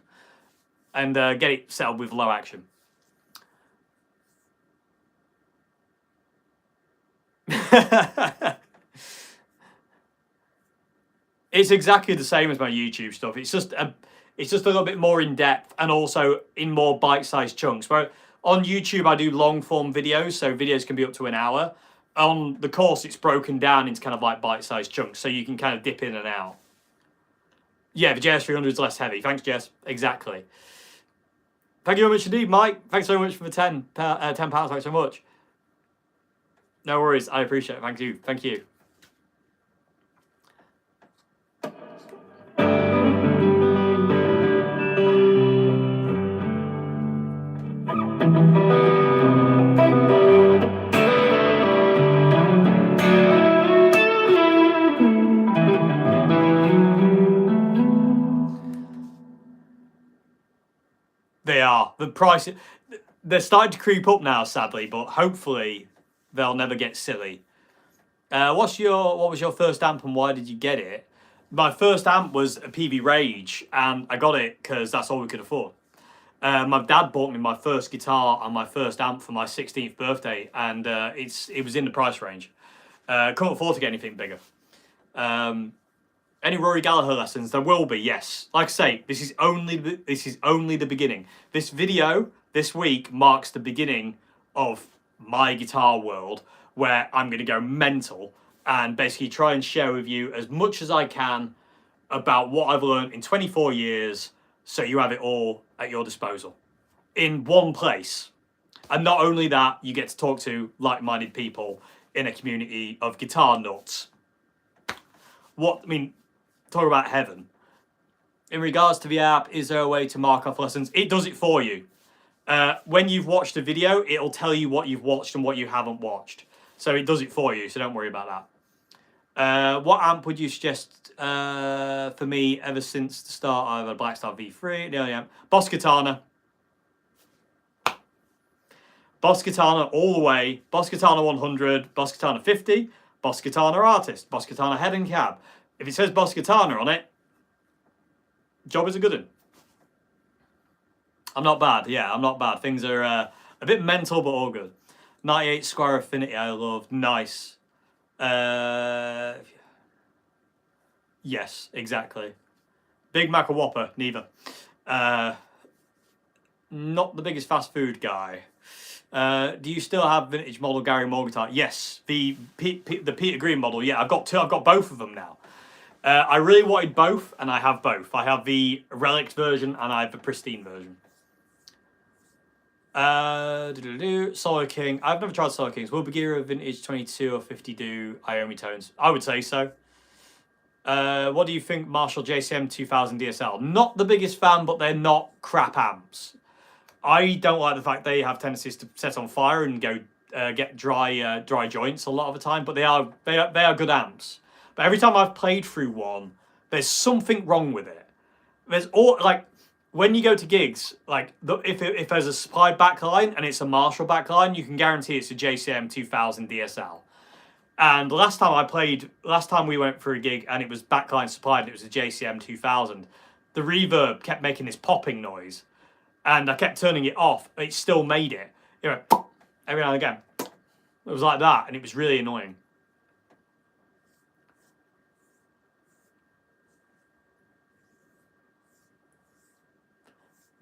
Speaker 1: and get it set up with low action. It's exactly the same as my YouTube stuff. It's just a little bit more in depth and also in more bite-sized chunks. Where on YouTube I do long form videos, so videos can be up to an hour. On the course, it's broken down into kind of like bite-sized chunks, so you can kind of dip in and out. Yeah, the JS300 is less heavy. Thanks, Jess. Exactly. Thank you very much indeed, Mike. Thanks so much for the £10. Thanks so much. No worries. I appreciate it. Thank you. Thank you. They are. The price, they're starting to creep up now, sadly, but hopefully they'll never get silly. What was your first amp and why did you get it? My first amp was a PV Rage, and I got it because that's all we could afford. My dad bought me my first guitar and my first amp for my 16th birthday, and it was in the price range. Couldn't afford to get anything bigger. Any Rory Gallagher lessons? There will be, yes. Like I say, this is only the beginning. This video this week marks the beginning of my guitar world, where I'm going to go mental and basically try and share with you as much as I can about what I've learned in 24 years, so you have it all at your disposal in one place. And not only that, you get to talk to like-minded people in a community of guitar nuts. Talk about heaven. In regards to the app, is there a way to mark off lessons? It does it for you. When you've watched a video, it'll tell you what you've watched and what you haven't watched. So it does it for you, so don't worry about that. What amp would you suggest for me ever since the start? I have a Blackstar V3, the only amp. Boss Katana. Boss Katana all the way. Boss Katana 100, Boss Katana 50, Boss Katana Artist, Boss Katana Head and Cab. If it says Boss Katana on it, job is a good one. I'm not bad. Yeah, I'm not bad. Things are a bit mental, but all good. 98 Square Affinity, I love. Nice. Yes, exactly. Big Mac or Whopper, neither. Not the biggest fast food guy. Do you still have vintage model Gary Moore guitar? Yes, the Peter Green model. Yeah, I've got two. I've got both of them now. I really wanted both, and I have both. I have the relic version, and I have the pristine version. Solo King. I've never tried Solo Kings. Will Bagheera Vintage 22 or 50 do Iommi tones? I would say so. What do you think Marshall JCM 2000 DSL? Not the biggest fan, but they're not crap amps. I don't like the fact they have tendencies to set on fire and go get dry joints a lot of the time, but they are good amps. But every time I've played through one, there's something wrong with it. There's all like when you go to gigs, like if there's a supplied backline and it's a Marshall backline, you can guarantee it's a JCM 2000 DSL. And last time we went for a gig and it was backline supplied, and it was a JCM 2000. The reverb kept making this popping noise, and I kept turning it off. It still made it. It went every now and again. It was like that, and it was really annoying.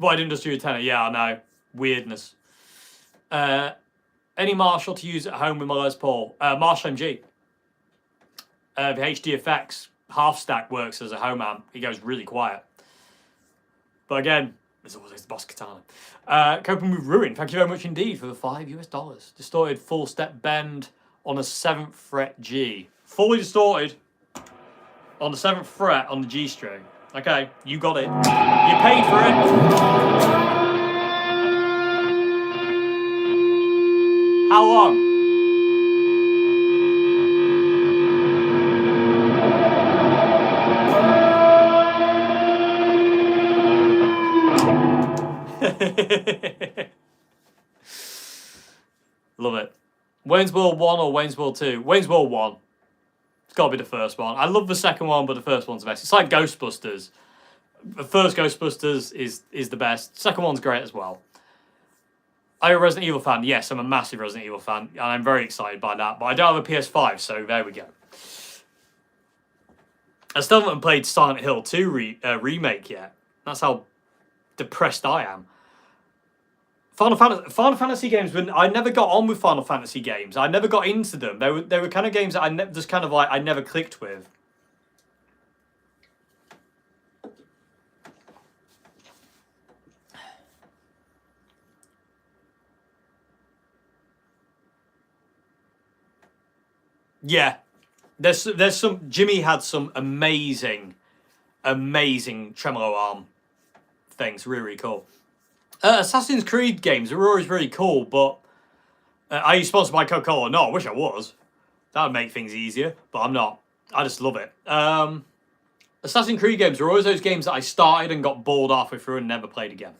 Speaker 1: Void Industry Tenor, yeah, I know. Weirdness. Any Marshall to use at home with my Les Paul? Marshall MG. The HD effects half stack works as a home amp. He goes really quiet. But again, there's always the Boss Katana. Coping with Ruin, thank you very much indeed for the $5. Distorted full step bend on a 7th fret G. Fully distorted on the 7th fret on the G string. Okay, you got it. You paid for it. How long? Love it. Wayne's World 1 or Wayne's World 2? Wayne's World 1. It's got to be the first one. I love the second one, but the first one's the best. It's like Ghostbusters. The first Ghostbusters is the best. Second one's great as well. Are you a Resident Evil fan? Yes, I'm a massive Resident Evil fan, and I'm very excited by that. But I don't have a PS5, so there we go. I still haven't played Silent Hill 2 remake yet. That's how depressed I am. Final Fantasy games, when I never got on with Final Fantasy games. I never got into them. They were kind of games that I never clicked with. Yeah, there's some. Jimmy had some amazing tremolo arm things. Really, really cool. Assassin's Creed games are always really cool, but are you sponsored by Coca-Cola? No, I wish I was. That would make things easier, but I'm not. I just love it. Assassin's Creed games are always those games that I started and got bored halfway through and never played again.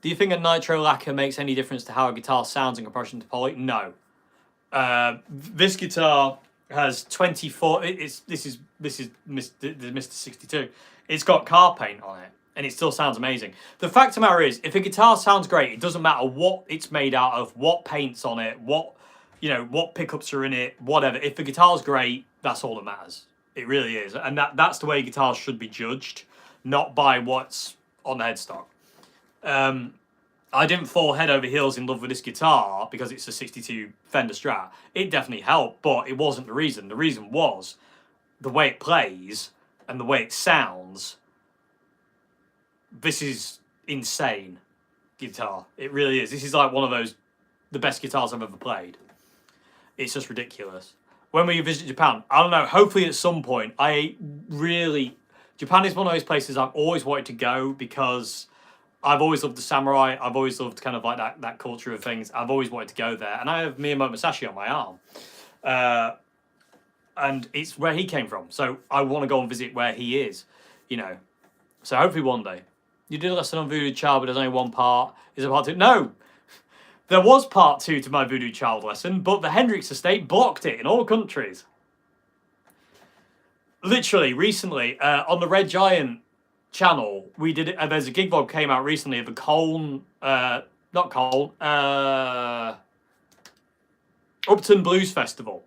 Speaker 1: Do you think a nitro lacquer makes any difference to how a guitar sounds in comparison to poly? No. This guitar has 24. This is Mr. 62. It's got car paint on it, and it still sounds amazing. The fact of the matter is, if a guitar sounds great, it doesn't matter what it's made out of, what paint's on it, what pickups are in it, whatever. If the guitar's great, that's all that matters. It really is, and that's the way guitars should be judged, not by what's on the headstock. I didn't fall head over heels in love with this guitar because it's a 62 Fender Strat. It definitely helped, but it wasn't the reason. The reason was the way it plays and the way it sounds. This is insane guitar. It really is. This is like one of the best guitars I've ever played. It's just ridiculous. When will you visit Japan? I don't know. Hopefully at some point. Japan is one of those places I've always wanted to go because I've always loved the samurai. I've always loved kind of like that culture of things. I've always wanted to go there. And I have Miyamoto Musashi on my arm. And it's where he came from. So I want to go and visit where he is, So hopefully one day. You did a lesson on Voodoo Child, but there's only one part. Is it part 2? No! There was part 2 to my Voodoo Child lesson, but the Hendrix estate blocked it in all countries. Literally, recently, on the Red Giant channel, we did it. There's a gig vlog came out recently of the Upton Blues Festival.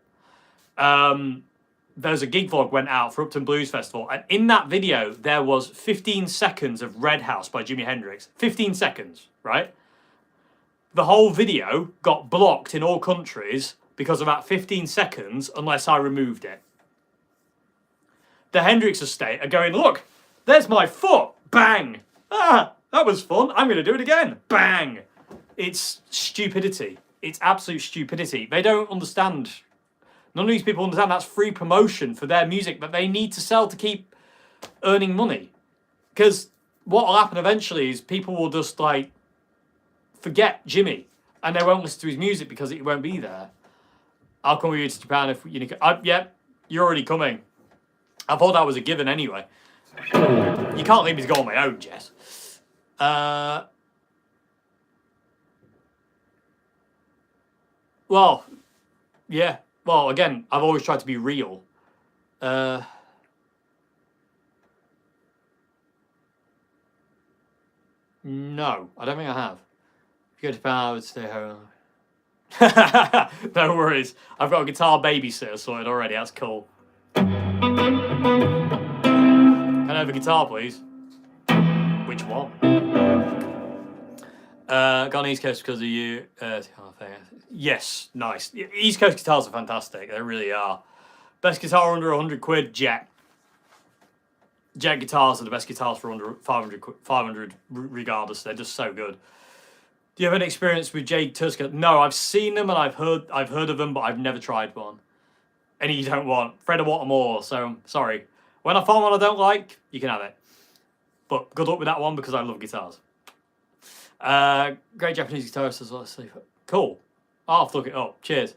Speaker 1: There's a gig vlog went out for Upton Blues Festival, and in that video there was 15 seconds of Red House by Jimi Hendrix. 15 seconds, right? The whole video got blocked in all countries because of that 15 seconds unless I removed it. The Hendrix estate are going, look, there's my foot. Bang. Ah, that was fun. I'm going to do it again. Bang. It's stupidity. It's absolute stupidity. They don't understand. None of these people understand that's free promotion for their music that they need to sell to keep earning money. Because what will happen eventually is people will just forget Jimmy and they won't listen to his music because it won't be there. I'll come with you to Japan if yeah, you're already coming. I thought that was a given anyway. You can't leave me to go on my own, Jess. Well, yeah. Well, again, I've always tried to be real. No, I don't think I have. If you go to Japan, I would stay home. No worries. I've got a guitar babysitter sorted already. That's cool. Can I have a guitar, please? Which one? Got on East Coast because of you. Yes, nice. East Coast guitars are fantastic. They really are. Best guitar under 100 quid, Jet. Jet guitars are the best guitars for under 500 regardless. They're just so good. Do you have any experience with Jade Tusker? No, I've seen them and I've heard of them, but I've never tried one. Any you don't want. Fred, I want them all, so sorry. When I find one I don't like, you can have it. But good luck with that one because I love guitars. Great Japanese guitarist as well. Cool. I'll have to look it up. Cheers.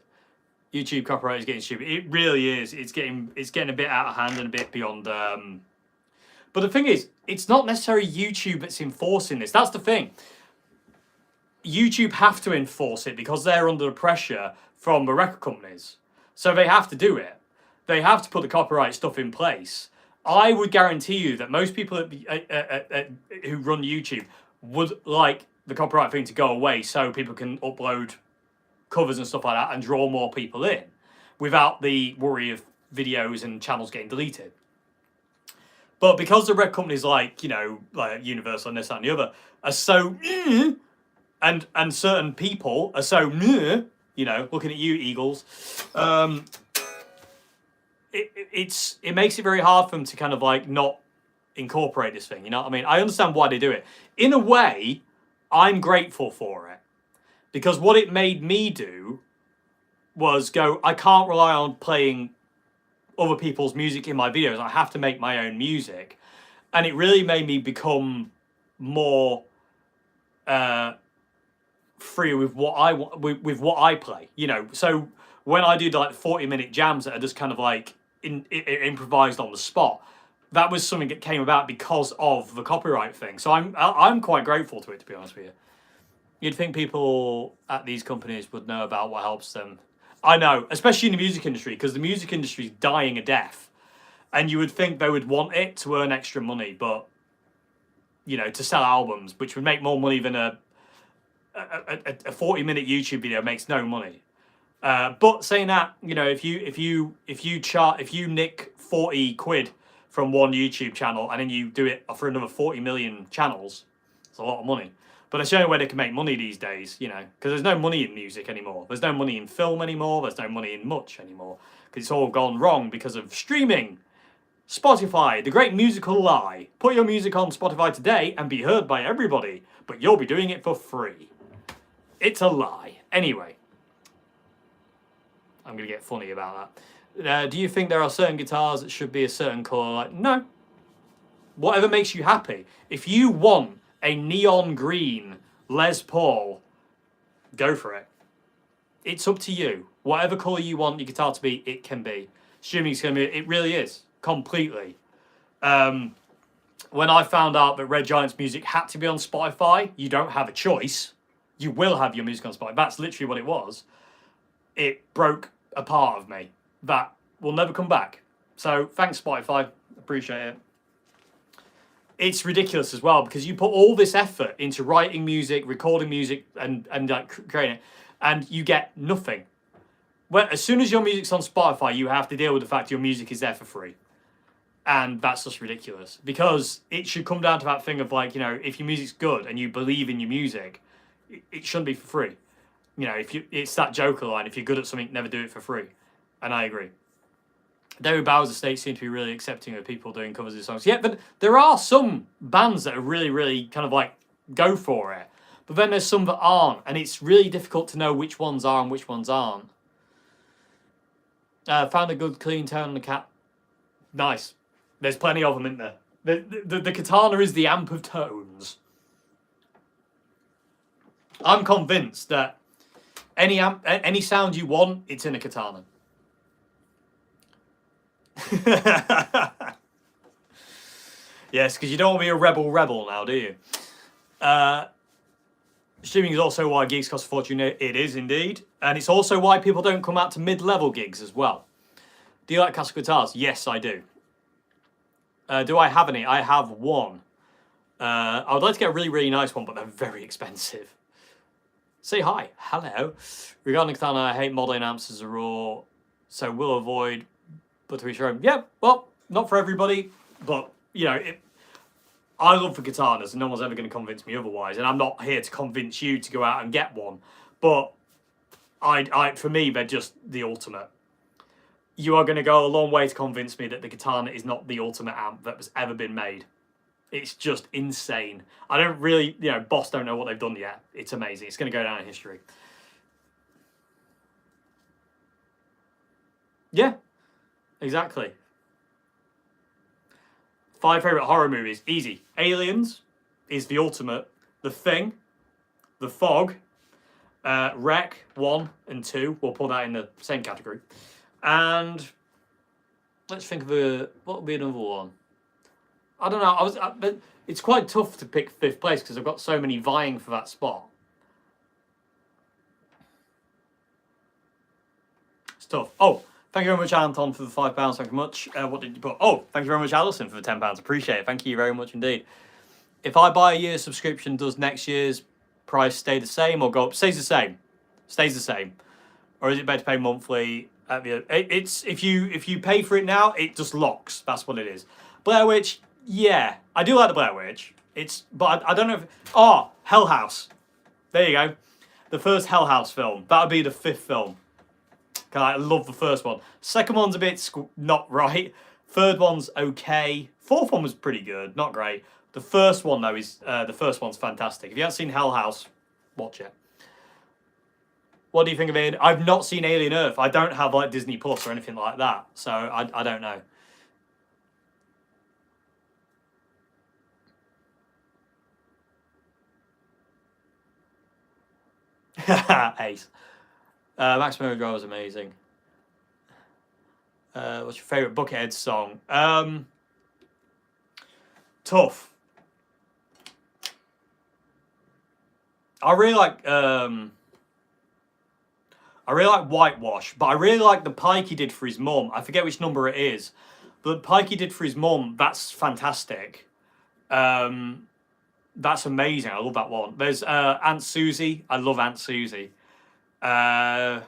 Speaker 1: YouTube copyright is getting stupid. It really is. It's getting a bit out of hand and a bit beyond. But the thing is, it's not necessarily YouTube that's enforcing this. That's the thing. YouTube have to enforce it because they're under the pressure from the record companies. So they have to do it. They have to put the copyright stuff in place. I would guarantee you that most people who run YouTube would like the copyright thing to go away so people can upload covers and stuff like that and draw more people in without the worry of videos and channels getting deleted. But because the record companies like Universal and this, that, and the other are so and certain people are so looking at you, Eagles, it makes it very hard for them to kind of like not incorporate this thing. You know what I mean? I understand why they do it. In a way, I'm grateful for it because what it made me do was go, I can't rely on playing other people's music in my videos. I have to make my own music. And it really made me become more free with what I want, with what I play, you know. So when I do like 40-minute jams that are just kind of like improvised on the spot, that was something that came about because of the copyright thing. So I'm quite grateful to it, to be honest with you. You'd think people at these companies would know about what helps them. I know, especially in the music industry, because the music industry is dying a death. And you would think they would want it to earn extra money, but, you know, to sell albums, which would make more money than a 40-minute YouTube video makes no money. But saying that, you know, if you nick 40 quid from one YouTube channel and then you do it for another 40 million channels, it's a lot of money. But that's the only way they can make money these days, you know, because there's no money in music anymore. There's no money in film anymore. There's no money in much anymore because it's all gone wrong because of streaming. Spotify, the great musical lie. Put your music on Spotify today and be heard by everybody, but you'll be doing it for free. It's a lie. Anyway, I'm going to get funny about that. Do you think there are certain guitars that should be a certain colour? Like, no. Whatever makes you happy. If you want a neon green Les Paul, go for it. It's up to you. Whatever colour you want your guitar to be, it can be. Assuming it's going to be, it really is. Completely. When I found out that Red Giant's music had to be on Spotify, you don't have a choice. You will have your music on Spotify. That's literally what it was. It broke a part of me that will never come back. So thanks, Spotify. Appreciate it. It's ridiculous as well because you put all this effort into writing music, recording music, and like creating it, and you get nothing. Well, as soon as your music's on Spotify, you have to deal with the fact your music is there for free. And that's just ridiculous because it should come down to that thing of like, you know, if your music's good and you believe in your music, it shouldn't be for free. You know, it's that Joker line, if you're good at something, never do it for free. And I agree. David Bowers' estate seem to be really accepting of people doing covers of songs. Yeah, but there are some bands that are really, really kind of like go for it. But then there's some that aren't. And it's really difficult to know which ones are and which ones aren't. Found a good clean tone on the cat. Nice. There's plenty of them, isn't there? The katana is the amp of tones. I'm convinced that any sound you want, it's in a katana. Yes, because you don't want to be a rebel now, do you? Streaming is also why gigs cost a fortune. It is indeed. And it's also why people don't come out to mid-level gigs as well. Do you like classical guitars? Yes, I do. Do I have any? I have one. I would like to get a really, really nice one, but they're very expensive. Say hi. Hello. Regarding guitar, I hate modeling amps as a raw, so we'll avoid, but to each your own. Yeah, well, not for everybody, but, you know, I love the guitarness, and no one's ever going to convince me otherwise. And I'm not here to convince you to go out and get one. But for me, they're just the ultimate. You are going to go a long way to convince me that the guitarnet is not the ultimate amp that has ever been made. It's just insane. I don't really, you know, Boss don't know what they've done yet. It's amazing. It's going to go down in history. Yeah, exactly. 5 favourite horror movies. Easy. Aliens is the ultimate. The Thing. The Fog. Wreck 1 and 2. We'll put that in the same category. And let's think of what would be another one. I don't know. But it's quite tough to pick 5th place because I've got so many vying for that spot. It's tough. Oh, thank you very much, Anton, for the £5. Thank you much. What did you put? Oh, thank you very much, Alison, for the £10. Appreciate it. Thank you very much indeed. If I buy a year's subscription, does next year's price stay the same or go up? Stays the same. Stays the same. Or is it better to pay monthly? It's if you pay for it now, it just locks. That's what it is. Blair Witch, yeah, I do like the Blair Witch. But I don't know if. Oh, Hell House. There you go. The first Hell House film. That would be the 5th film. I love the first one. Second one's a bit not right. Third one's okay. 4th one was pretty good, not great. The first one though is the first one's fantastic. If you haven't seen Hell House, watch it. What do you think of it? I've not seen Alien Earth. I don't have like Disney Plus or anything like that, so I don't know. Ace. Maximum Overdrive was amazing. What's your favourite Buckethead song? Tough. I really like Whitewash, but I really like the Pike he did for his mum. I forget which number it is, but the Pike he did for his mum, that's fantastic. That's amazing. I love that one. There's Aunt Susie. I love Aunt Susie. The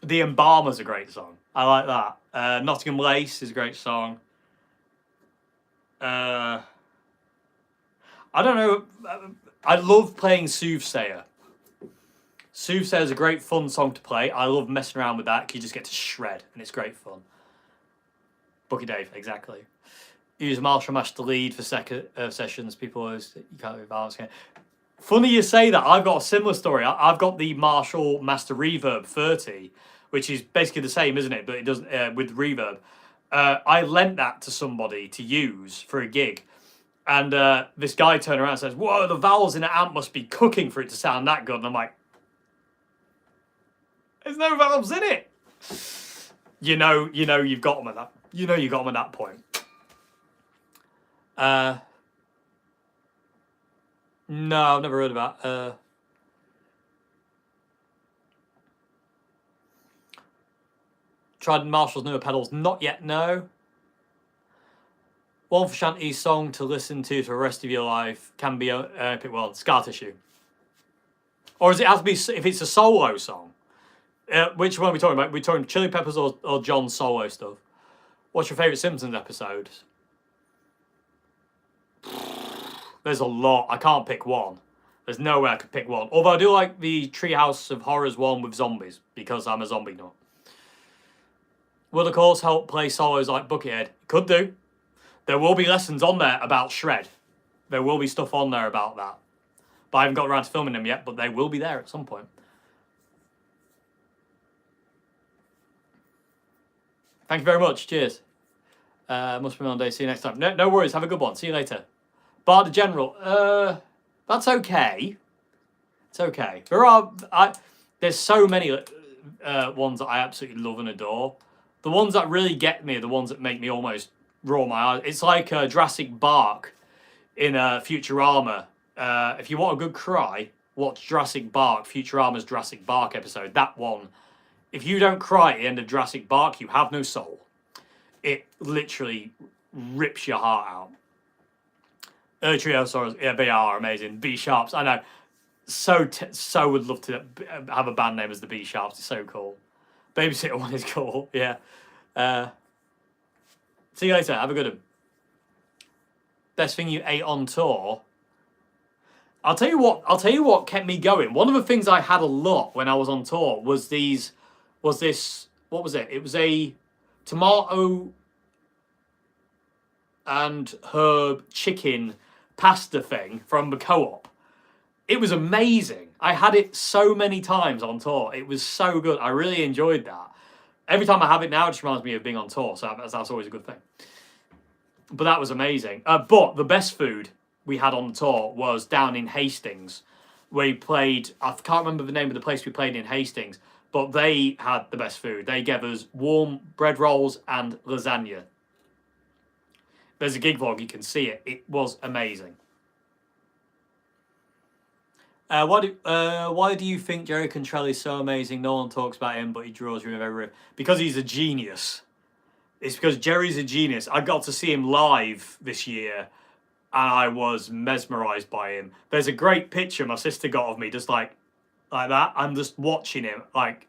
Speaker 1: Embalmer's a great song. I like that. Nottingham Lace is a great song. I don't know. I love playing Soothsayer. Soothsayer is a great fun song to play. I love messing around with that because you just get to shred and it's great fun. Bucky Dave, exactly. Use Marshall Master Lead for sessions. People always, you can't be balancing it. Funny you say that. I've got a similar story. I've got the Marshall Master Reverb 30, which is basically the same, isn't it? But it doesn't with reverb. I lent that to somebody to use for a gig. And this guy turned around and says, "Whoa, the vowels in an amp must be cooking for it to sound that good." And I'm like, "There's no valves in it." You know, you've got them at that. You know, you got them at that point. No, I've never heard about. Tried Marshall's newer pedals? Not yet. No. One Frusciante song to listen to for the rest of your life can be pick one. Scar Tissue. Or does it have to be if it's a solo song? Which one are we talking about? Are we talking Chili Peppers or John's solo stuff? What's your favourite Simpsons episode? There's a lot. I can't pick one. There's no way I could pick one. Although I do like the Treehouse of Horrors one with zombies because I'm a zombie nut. Will the course help play solos like Buckethead? Could do. There will be lessons on there about shred. There will be stuff on there about that. But I haven't got around to filming them yet, but they will be there at some point. Thank you very much. Cheers. Must be on day. See you next time. No worries. Have a good one. See you later. Bar the General. That's okay. It's okay. There's so many ones that I absolutely love and adore. The ones that really get me are the ones that make me almost roll my eyes. It's like Jurassic Bark in Futurama. If you want a good cry, watch Jurassic Bark, Futurama's Jurassic Bark episode. That one. If you don't cry at the end of Jurassic Bark, you have no soul. It literally rips your heart out. Triosaurus, yeah, they are amazing. B Sharps, I know. So would love to have a band name as the B Sharps. It's so cool. Babysitter one is cool. Yeah. See you later. Have a good one. Best thing you ate on tour. I'll tell you what kept me going. One of the things I had a lot when I was on tour was this. What was it? It was a tomato and herb chicken pasta thing from the Co-op. It was amazing. I had it so many times on tour. It was so good. I really enjoyed that. Every time I have it now, it just reminds me of being on tour. So that's always a good thing. But that was amazing. But the best food we had on the tour was down in Hastings. We played, I can't remember the name of the place we played in Hastings, but they had the best food. They gave us warm bread rolls and lasagna. There's a gig vlog, you can see it. It was amazing. Why do you think Jerry Cantrell is so amazing? No one talks about him, but he draws you with every riff. Because he's a genius. It's because Jerry's a genius. I got to see him live this year, and I was mesmerised by him. There's a great picture my sister got of me, just like that. I'm just watching him. Like,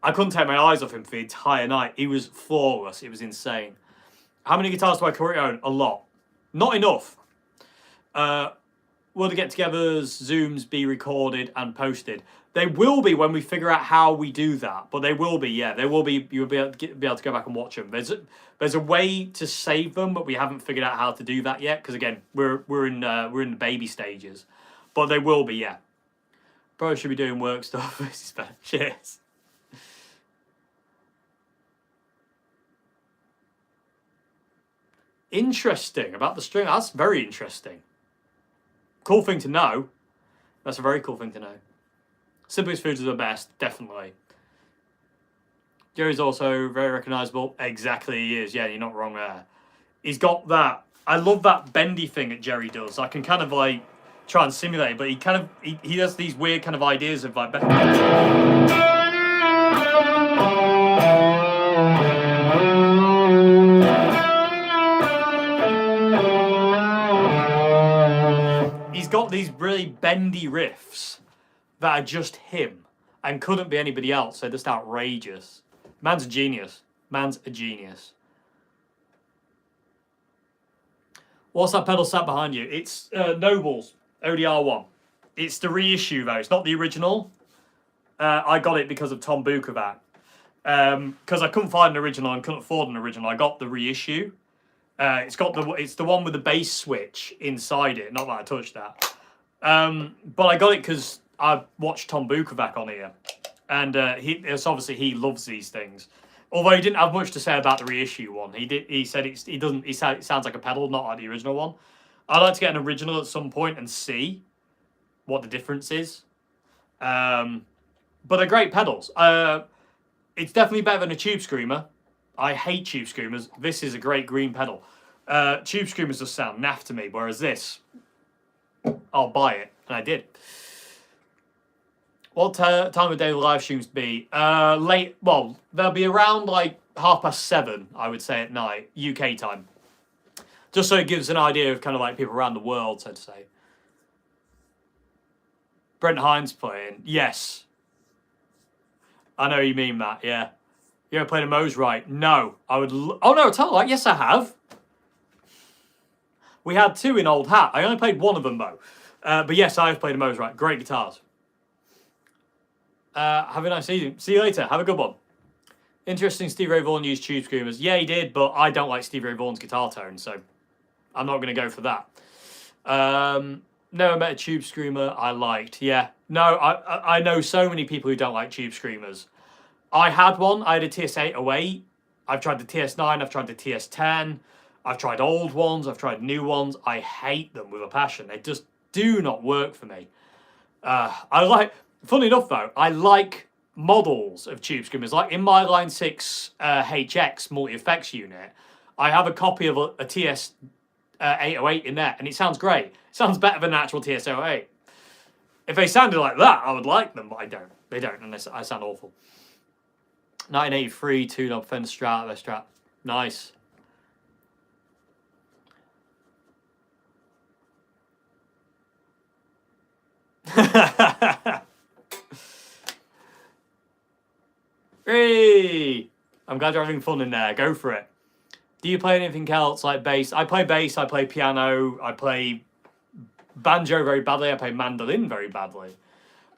Speaker 1: I couldn't take my eyes off him for the entire night. He was flawless. It was insane. How many guitars do I currently own? A lot. Not enough. Will the get-togethers, Zooms be recorded and posted? They will be when we figure out how we do that. But they will be, yeah. They will be. You'll be able to go back and watch them. There's a way to save them, but we haven't figured out how to do that yet. Because again, we're in the baby stages. But they will be, yeah. Probably should be doing work stuff. This is better. Cheers. Interesting about the string. That's very interesting. Cool thing to know. That's a very cool thing to know. Simplest foods are the best, definitely. Jerry's also very recognisable. Exactly, he is. Yeah, you're not wrong there. He's got that. I love that bendy thing that Jerry does. I can kind of like try and simulate it, but he does these weird kind of ideas of like. He's got these really bendy riffs that are just him and couldn't be anybody else. They're just outrageous. Man's a genius. Man's a genius. What's that pedal sat behind you? It's Noble's ODR1. It's the reissue though. It's not the original. I got it because of Tom Bukovac. Because I couldn't find an original and couldn't afford an original. I got the reissue. It's the one with the bass switch inside it. Not that I touched that. But I got it because I watched Tom Bukovac on here, and it's obviously he loves these things. Although he didn't have much to say about the reissue one. He said it sounds like a pedal, not like the original one. I'd like to get an original at some point and see what the difference is. But they're great pedals. It's definitely better than a Tube Screamer. I hate Tube Screamers. This is a great green pedal. Tube Screamers just sound naff to me, whereas this, I'll buy it, and I did. What time of day will live streams be? Late. Well, they'll be around like 7:30, I would say, at night, UK time. Just so it gives an idea of kind of like people around the world, so to say. Brent Hines playing. Yes. I know you mean, Matt, yeah. You ever played a Mose Right? No. I would... oh, no, tell me. Yes, I have. We had 2 in Old Hat. I only played one of them, though. But yes, I have played a Mose Right. Great guitars. Have a nice evening. See you later. Have a good one. Interesting, Steve Ray Vaughan used Tube Screamers. Yeah, he did, but I don't like Steve Ray Vaughan's guitar tone, so I'm not going to go for that. Never met a Tube Screamer I liked. Yeah. No, I know so many people who don't like Tube Screamers. I had one. I had a TS-808. I've tried the TS-9. I've tried the TS-10. I've tried old ones. I've tried new ones. I hate them with a passion. They just do not work for me. Funny enough, though, I like models of Tube Screamers. Like in my Line 6 HX multi-effects unit, I have a copy of a TS 808 in there, and it sounds great. It sounds better than an actual TS 808. If they sounded like that, I would like them, but I don't. They don't, and I sound awful. 1983 2-knob Fender Strat, their Strat. Nice. Hey! I'm glad you're having fun in there. Go for it. Do you play anything else like bass? I play bass, I play piano, I play banjo very badly, I play mandolin very badly.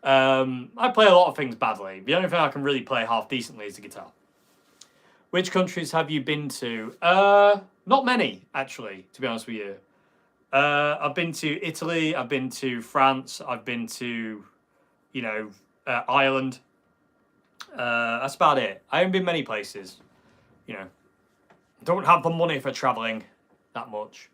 Speaker 1: I play a lot of things badly. The only thing I can really play half decently is the guitar. Which countries have you been to? Not many, actually, to be honest with you. I've been to Italy, I've been to France, I've been to, Ireland. That's about it. I haven't been many places, Don't have the money for travelling that much.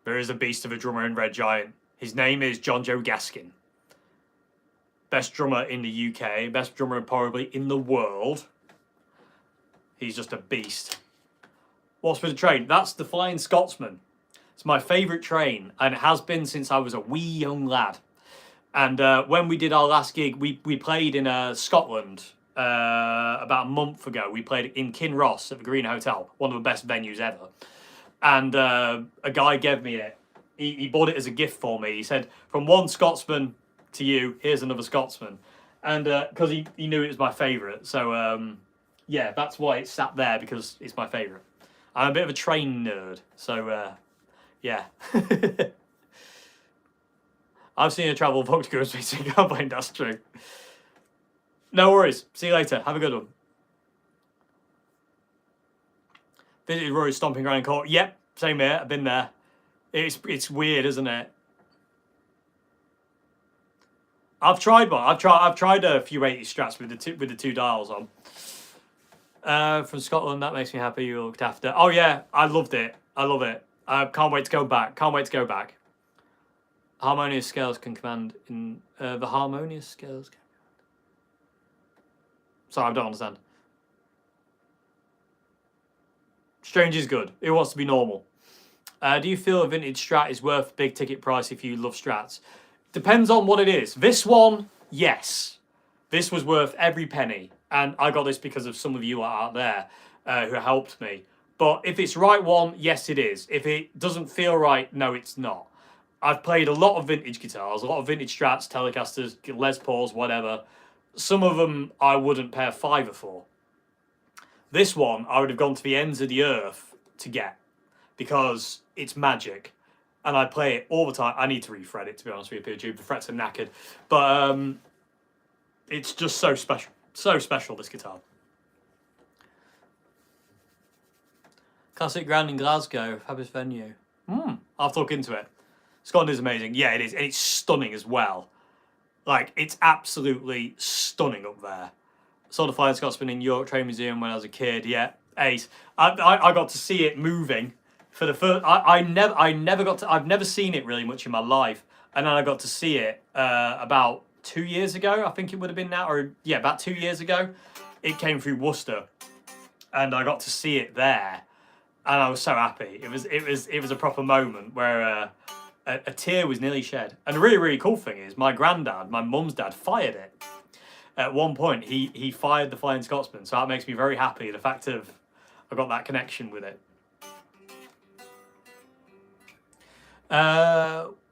Speaker 1: There is a beast of a drummer in Red Giant. His name is John Joe Gaskin. Best drummer in the UK, best drummer probably in the world. He's just a beast. What's for the train? That's the Flying Scotsman. It's my favourite train, and it has been since I was a wee young lad. And when we did our last gig, we played in Scotland about a month ago. We played in Kinross at the Green Hotel, one of the best venues ever. And a guy gave me it. He bought it as a gift for me. He said, from one Scotsman to you, here's another Scotsman. And because he knew it was my favourite. So, yeah, that's why it's sat there, because it's my favourite. I'm a bit of a train nerd. So, yeah. I've seen a travel booked goes meeting. I can't blame, that's true. No worries. See you later. Have a good one. Visited Rory stomping around in court. Yep, same here. I've been there. It's weird, isn't it? I've tried one. I've tried a few 80 strats with the two dials on. From Scotland, that makes me happy. You looked after. Oh yeah, I loved it. I love it. I can't wait to go back. Can't wait to go back. Harmonious scales can command in the harmonious scales. Sorry, I don't understand. Strange is good. It wants to be normal. Do you feel a vintage Strat is worth a big ticket price if you love Strats? Depends on what it is. This one, yes. This was worth every penny. And I got this because of some of you out there who helped me. But if it's the right one, yes it is. If it doesn't feel right, no it's not. I've played a lot of vintage guitars, a lot of vintage Strats, Telecasters, Les Pauls, whatever. Some of them I wouldn't pay a fiver for. This one, I would have gone to the ends of the earth to get, because it's magic, and I play it all the time. I need to refret it, to be honest with you, the frets are knackered, but it's just so special, this guitar. Classic Ground in Glasgow, fabulous venue. I'll talk into it. Scotland is amazing. Yeah, it is, and it's stunning as well. Like, it's absolutely stunning up there. Saw the Flying Scotsman in York Train Museum when I was a kid. Yeah, ace. I got to see it moving for the first. I've never seen it really much in my life, and then I got to see it about 2 years ago. I think it would have been now, or yeah, about 2 years ago. It came through Worcester, and I got to see it there, and I was so happy. It was a proper moment where a tear was nearly shed. And the really cool thing is, my granddad, my mum's dad, fired it. At one point, he fired the Flying Scotsman, so that makes me very happy. The fact of I got that connection with it.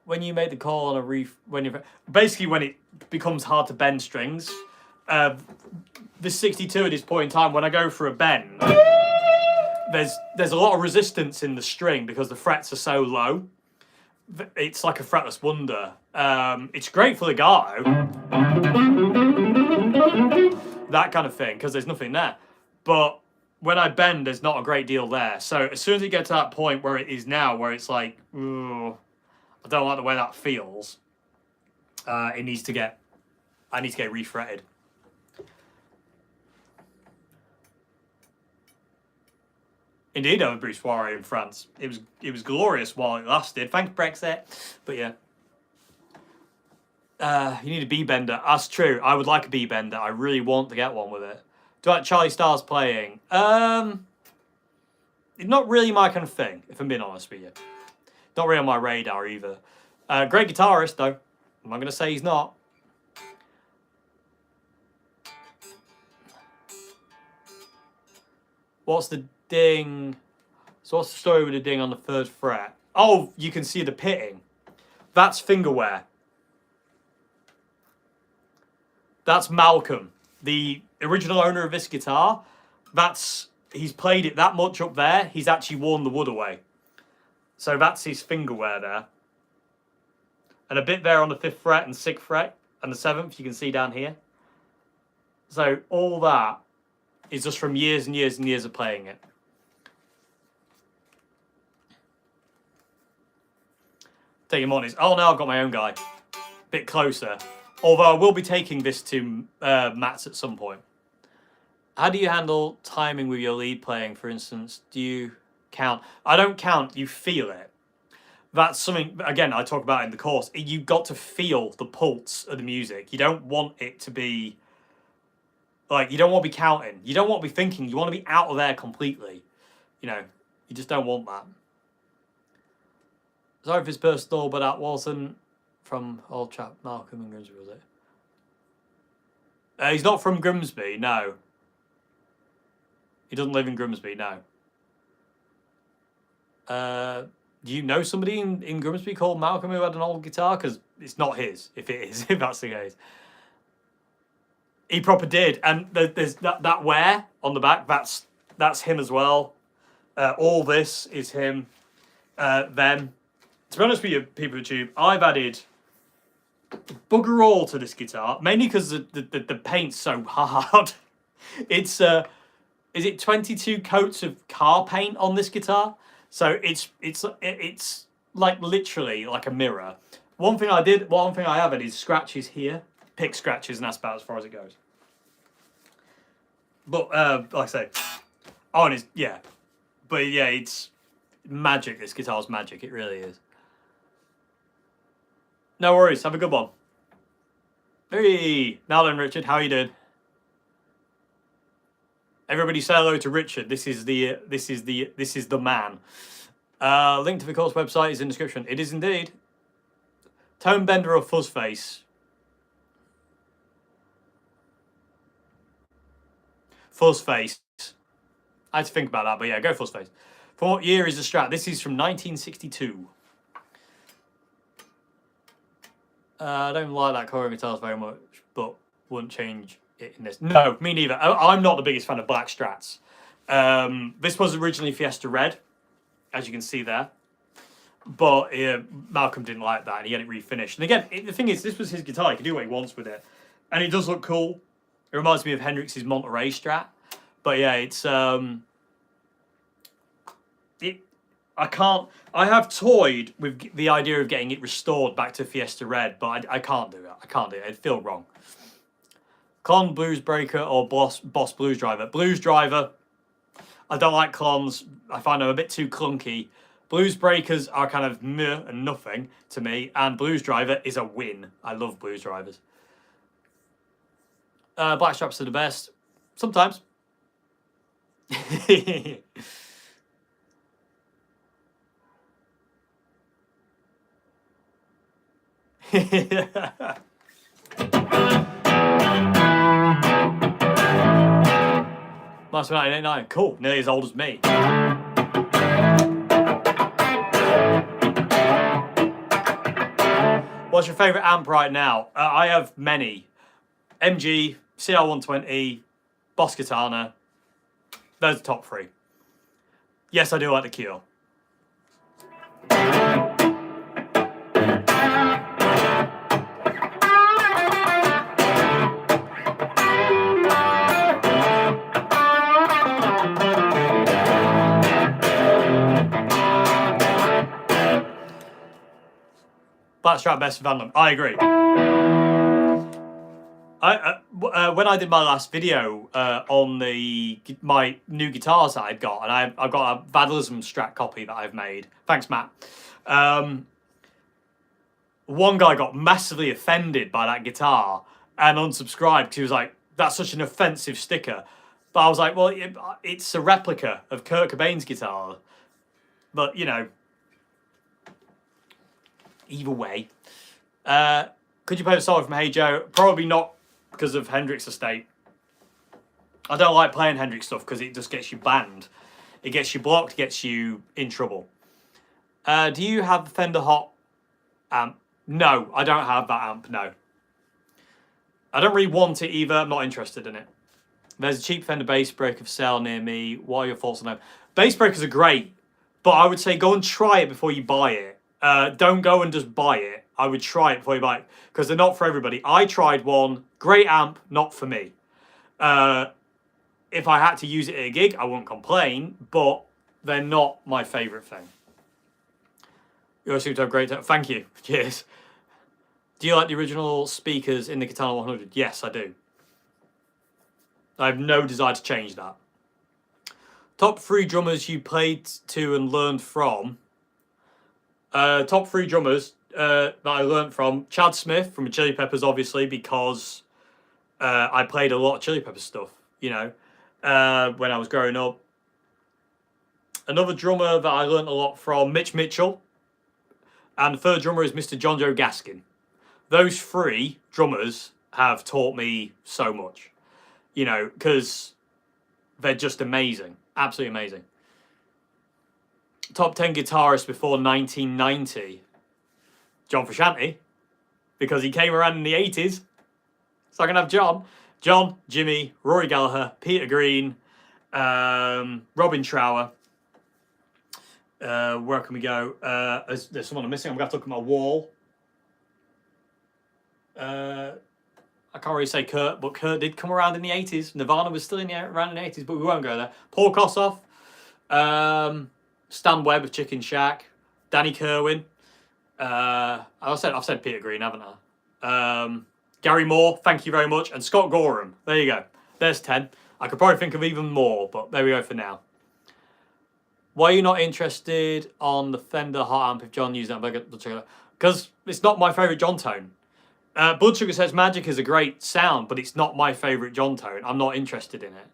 Speaker 1: When you make the call on a reef, when it becomes hard to bend strings, the 62 at this point in time, when I go for a bend, there's a lot of resistance in the string because the frets are so low. It's like a fretless wonder. It's great for legato, that kind of thing, because there's nothing there. But when I bend, there's not a great deal there. So as soon as you get to that point where it is now, where it's like, ooh, I don't like the way that feels, I need to get refretted. Indeed, over Bruce Soiree in France. It was glorious while it lasted. Thanks Brexit, but yeah. You need a B-bender. That's true. I would like a B-bender. I really want to get one with it. Do I like Charlie Stars playing? It's not really my kind of thing, if I'm being honest with you. Not really on my radar either. Great guitarist, though. I'm not going to say he's not. What's the ding? So what's the story with the ding on the 3rd fret? Oh, you can see the pitting. That's fingerwear. That's Malcolm, the original owner of this guitar. He's played it that much up there, he's actually worn the wood away. So that's his fingerwear there. And a bit there on the 5th fret and 6th fret and the 7th, you can see down here. So all that is just from years and years and years of playing it. Take him on his... Oh, now I've got my own guy. Bit closer. Although I will be taking this to Matt's at some point. How do you handle timing with your lead playing, for instance? Do you count? I don't count, you feel it. That's something, again, I talk about in the course. You've got to feel the pulse of the music. You don't want it to be... Like, you don't want to be counting. You don't want to be thinking. You want to be out of there completely. You know, you just don't want that. Sorry if it's personal, but that wasn't... From old chap Malcolm in Grimsby, was it? He's not from Grimsby, no. He doesn't live in Grimsby, no. Do you know somebody in Grimsby called Malcolm who had an old guitar? Because it's not his, if it is, if that's the case. He proper did, and there's that wear on the back, that's him as well. All this is him. Them. To be honest with you, people of YouTube, I've added... bugger all to this guitar, mainly because the paint's so hard. It's is it 22 coats of car paint on this guitar? So it's like literally like a mirror. One thing I have is scratches here, pick scratches, and that's about as far as it goes. But like I say, oh, and but yeah, it's magic. This guitar's magic. It really is. No worries. Have a good one. Hey, now then, Richard, how you doing? Everybody say hello to Richard. This is the man. Link to the course website is in the description. It is indeed. Tone bender or fuzz face? Fuzz face. I had to think about that, but yeah, go fuzz face. From what year is the Strat? This is from 1962. I don't like that colour of guitars very much, but wouldn't change it in this. No, me neither. I'm not the biggest fan of black Strats. This was originally Fiesta Red, as you can see there. But Malcolm didn't like that, and he had it refinished. And again, the thing is, this was his guitar. He can do what he wants with it. And it does look cool. It reminds me of Hendrix's Monterey Strat. But yeah, it's... I have toyed with the idea of getting it restored back to Fiesta Red, but I can't do it. I can't do it. It'd feel wrong. Clon Blues Breaker or Boss Blues Driver? Blues Driver. I don't like clones. I find them a bit too clunky. Blues Breakers are kind of meh and nothing to me, and Blues Driver is a win. I love Blues Drivers. Black Straps are the best. Sometimes. March 1989. Cool. Nearly as old as me. What's your favourite amp right now? I have many. MG, CR120, Boss Katana. Those are the top three. Yes, I do like the Cure. Blackstrap best Van Damme. I agree. when I did my last video on my new guitars that I'd got, and I've got a Vandalism Strat copy that I've made. Thanks, Matt. One guy got massively offended by that guitar and unsubscribed because he was like, "That's such an offensive sticker." But I was like, "Well, it's a replica of Kurt Cobain's guitar." But you know, either way, could you play the song from Hey Joe? Probably not, because of Hendrix Estate. I don't like playing Hendrix stuff because it just gets you banned. It gets you blocked, gets you in trouble. Do you have the Fender Hot amp? No, I don't have that amp, no. I don't really want it either. I'm not interested in it. There's a cheap Fender bass breaker for sale near me. What are your thoughts on them? Bass breakers are great, but I would say go and try it before you buy it. Don't go and just buy it. I would try it before you buy it, because they're not for everybody. I tried one. Great amp, not for me. If I had to use it at a gig, I wouldn't complain, but they're not my favourite thing. You seem to have great... Thank you. Cheers. Do you like the original speakers in the Katana 100? Yes, I do. I have no desire to change that. Top 3 drummers you played to and learned from. Top 3 drummers that I learned from. Chad Smith from the Chili Peppers, obviously, because I played a lot of Chili Peppers stuff, you know, when I was growing up. Another drummer that I learned a lot from, Mitch Mitchell. And the third drummer is Mr. John Joe Gaskin. Those 3 drummers have taught me so much, you know, because they're just amazing. Absolutely amazing. Top 10 guitarists before 1990. John Frusciante, because he came around in the 80s. So I can have John, Jimmy, Rory Gallagher, Peter Green, Robin Trower. Where can we go? There's someone I'm missing. I'm going to have to look at my wall. I can't really say Kurt, but Kurt did come around in the 80s. Nirvana was still around in the 80s, but we won't go there. Paul Kossoff, Stan Webb of Chicken Shack, Danny Kerwin. I've said Peter Green, haven't I? Gary Moore, thank you very much, and Scott Gorham. There you go. There's 10. I could probably think of even more, but there we go for now. Why are you not interested on the Fender Hot Amp if John used that? Because it's not my favourite John tone. Blood Sugar Says Magic is a great sound, but it's not my favourite John tone. I'm not interested in it.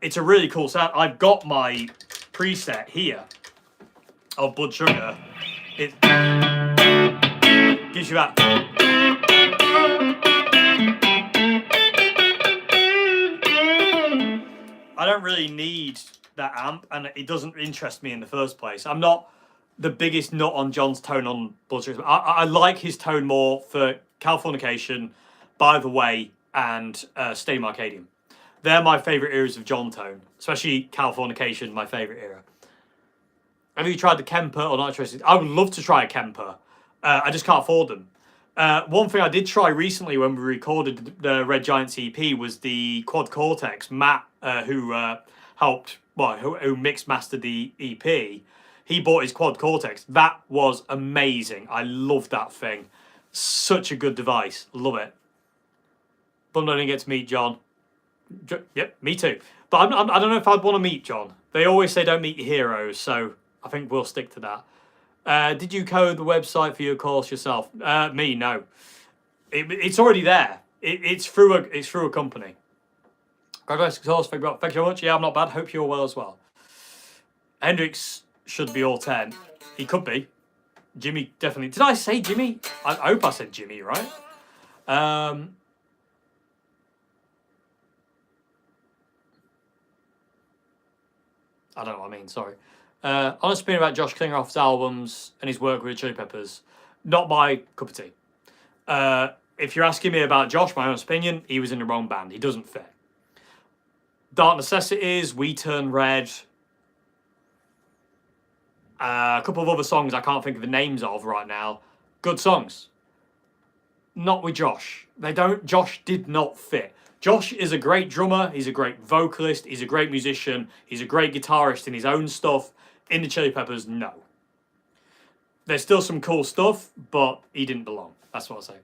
Speaker 1: It's a really cool sound. I've got my preset here of Blood Sugar. It gives you that. I don't really need that amp, and it doesn't interest me in the first place. I'm not the biggest nut on John's tone on Blood Sugar. I like his tone more for Californication, By the Way, and Stadium Arcadium. They're my favourite eras of John tone, especially Californication, my favourite era. Have you tried the Kemper or not interested? I would love to try a Kemper. I just can't afford them. One thing I did try recently when we recorded the Red Giants EP was the Quad Cortex. Matt, who mixed mastered the EP, he bought his Quad Cortex. That was amazing. I love that thing. Such a good device. Love it. But I didn't get to meet John. Yep, me too. But I don't know if I'd want to meet John. They always say don't meet your heroes, so I think we'll stick to that. Did you code the website for your course yourself? Me, no. It's already there. It's through a company. Congratulations, course. Thank you very much. Yeah, I'm not bad. Hope you're well as well. Hendrix should be all 10. He could be. Jimmy definitely. Did I say Jimmy? I hope I said Jimmy, right? I don't know what I mean, sorry. Honest opinion about Josh Klinghof's albums and his work with the Chili Peppers, not my cup of tea. If you're asking me about Josh, my honest opinion, he was in the wrong band. He doesn't fit. Dark Necessities, We Turn Red, a couple of other songs I can't think of the names of right now. Good songs. Not with Josh. Josh did not fit. Josh is a great drummer, he's a great vocalist, he's a great musician, he's a great guitarist in his own stuff. In the Chili Peppers, no. There's still some cool stuff, but he didn't belong. That's what I say.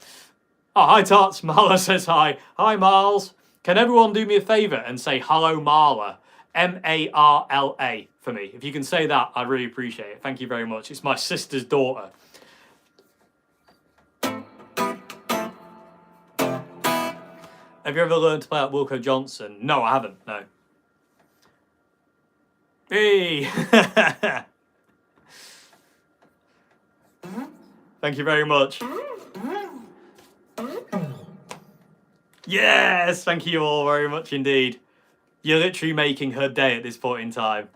Speaker 1: Oh, hi, Tots. Marla says hi. Hi, Marls. Can everyone do me a favour and say hello, Marla? Marla for me. If you can say that, I'd really appreciate it. Thank you very much. It's my sister's daughter. Have you ever learned to play like Wilco Johnson? No, I haven't. No. Hey! Thank you very much. Yes! Thank you all very much indeed. You're literally making her day at this point in time.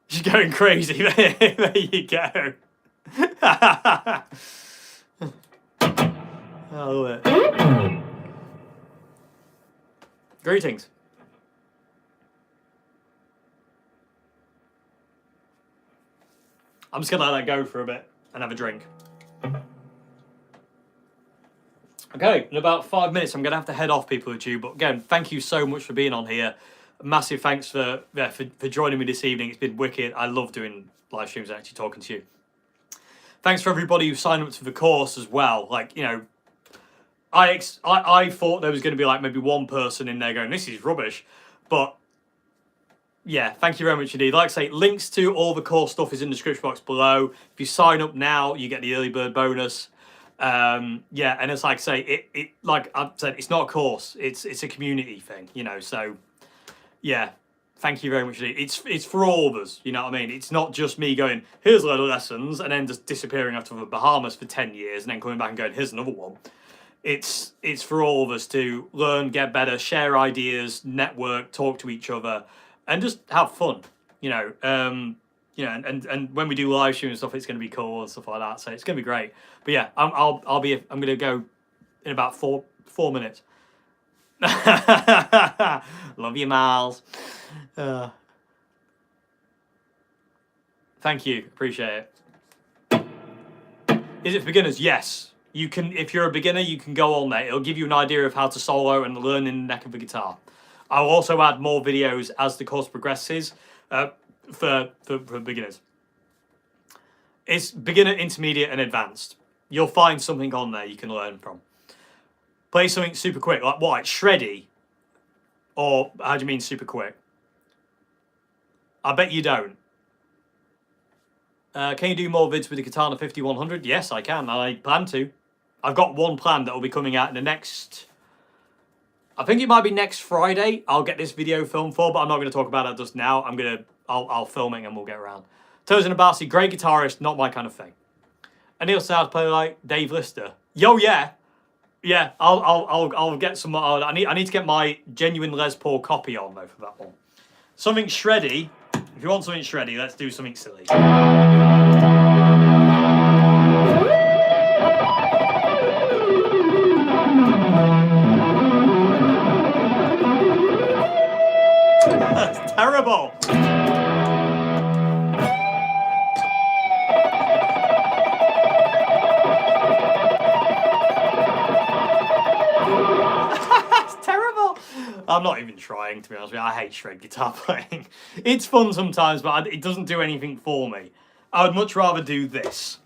Speaker 1: She's going crazy. There you go. I love it. Greetings. I'm just going to let that go for a bit and have a drink. Okay, in about 5 minutes, I'm going to have to head off, people at you. But again, thank you so much for being on here. Massive thanks for joining me this evening. It's been wicked. I love doing live streams and actually talking to you. Thanks for everybody who signed up to the course as well. Like, you know, I thought there was going to be like maybe one person in there going, this is rubbish. But yeah, thank you very much indeed. Like I say, links to all the course stuff is in the description box below. If you sign up now, you get the early bird bonus. Yeah, and it's like I say, it like I've said, it's not a course. It's a community thing, you know. So yeah, thank you very much indeed. It's for all of us, you know what I mean? It's not just me going, here's a load of lessons, and then just disappearing after the Bahamas for 10 years, and then coming back and going, here's another one. It's for all of us to learn, get better, share ideas, network, talk to each other, and just have fun, you know. You know, and when we do live stream and stuff, it's going to be cool and stuff like that. So it's going to be great. But yeah, I'm going to go in about four minutes. Love you, Miles. Thank you, appreciate it. Is it for beginners? Yes. You can, if you're a beginner, you can go on there. It'll give you an idea of how to solo and learn in the neck of the guitar. I'll also add more videos as the course progresses for beginners. It's beginner, intermediate, and advanced. You'll find something on there you can learn from. Play something super quick, like what, shreddy? Or how do you mean super quick? I bet you don't. Can you do more vids with the Katana 5100? Yes, I can. I plan to. I've got one planned that will be coming out in the next... I think it might be next Friday. I'll get this video filmed for, but I'm not going to talk about it just now. I'll film it and we'll get around. Tosin Abasi, great guitarist, not my kind of thing. And he'll say how to play like Dave Lister. Yo, yeah. Yeah, I'll get some. I need to get my genuine Les Paul copy on though for that one. Something shreddy. If you want something shreddy, let's do something silly. That's terrible. I'm not even trying, to be honest with you. I hate shred guitar playing. It's fun sometimes, but it doesn't do anything for me. I would much rather do this.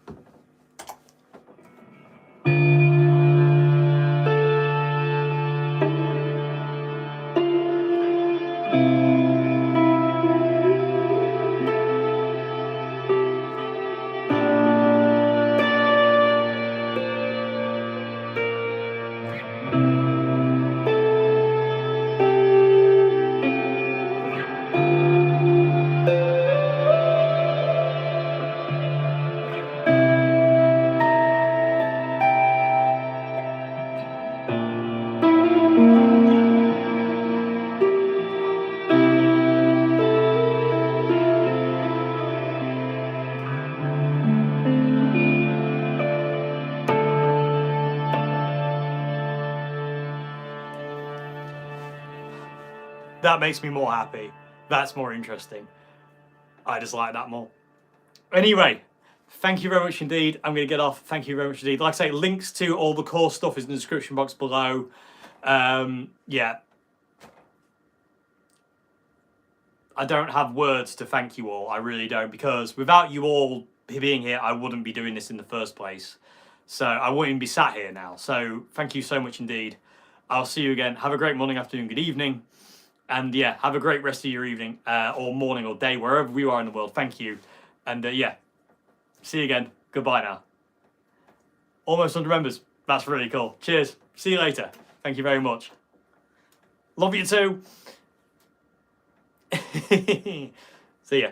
Speaker 1: That makes me more happy. That's more interesting. I just like that more. Anyway, thank you very much indeed. I'm going to get off. Thank you very much indeed. Like I say, links to all the course stuff is in the description box below. Yeah. I don't have words to thank you all. I really don't, because without you all being here, I wouldn't be doing this in the first place. So I wouldn't even be sat here now. So thank you so much indeed. I'll see you again. Have a great morning, afternoon, good evening. And yeah, have a great rest of your evening or morning or day, wherever you are in the world. Thank you. And yeah, see you again. Goodbye now. Almost 100 members. That's really cool. Cheers. See you later. Thank you very much. Love you too. See ya.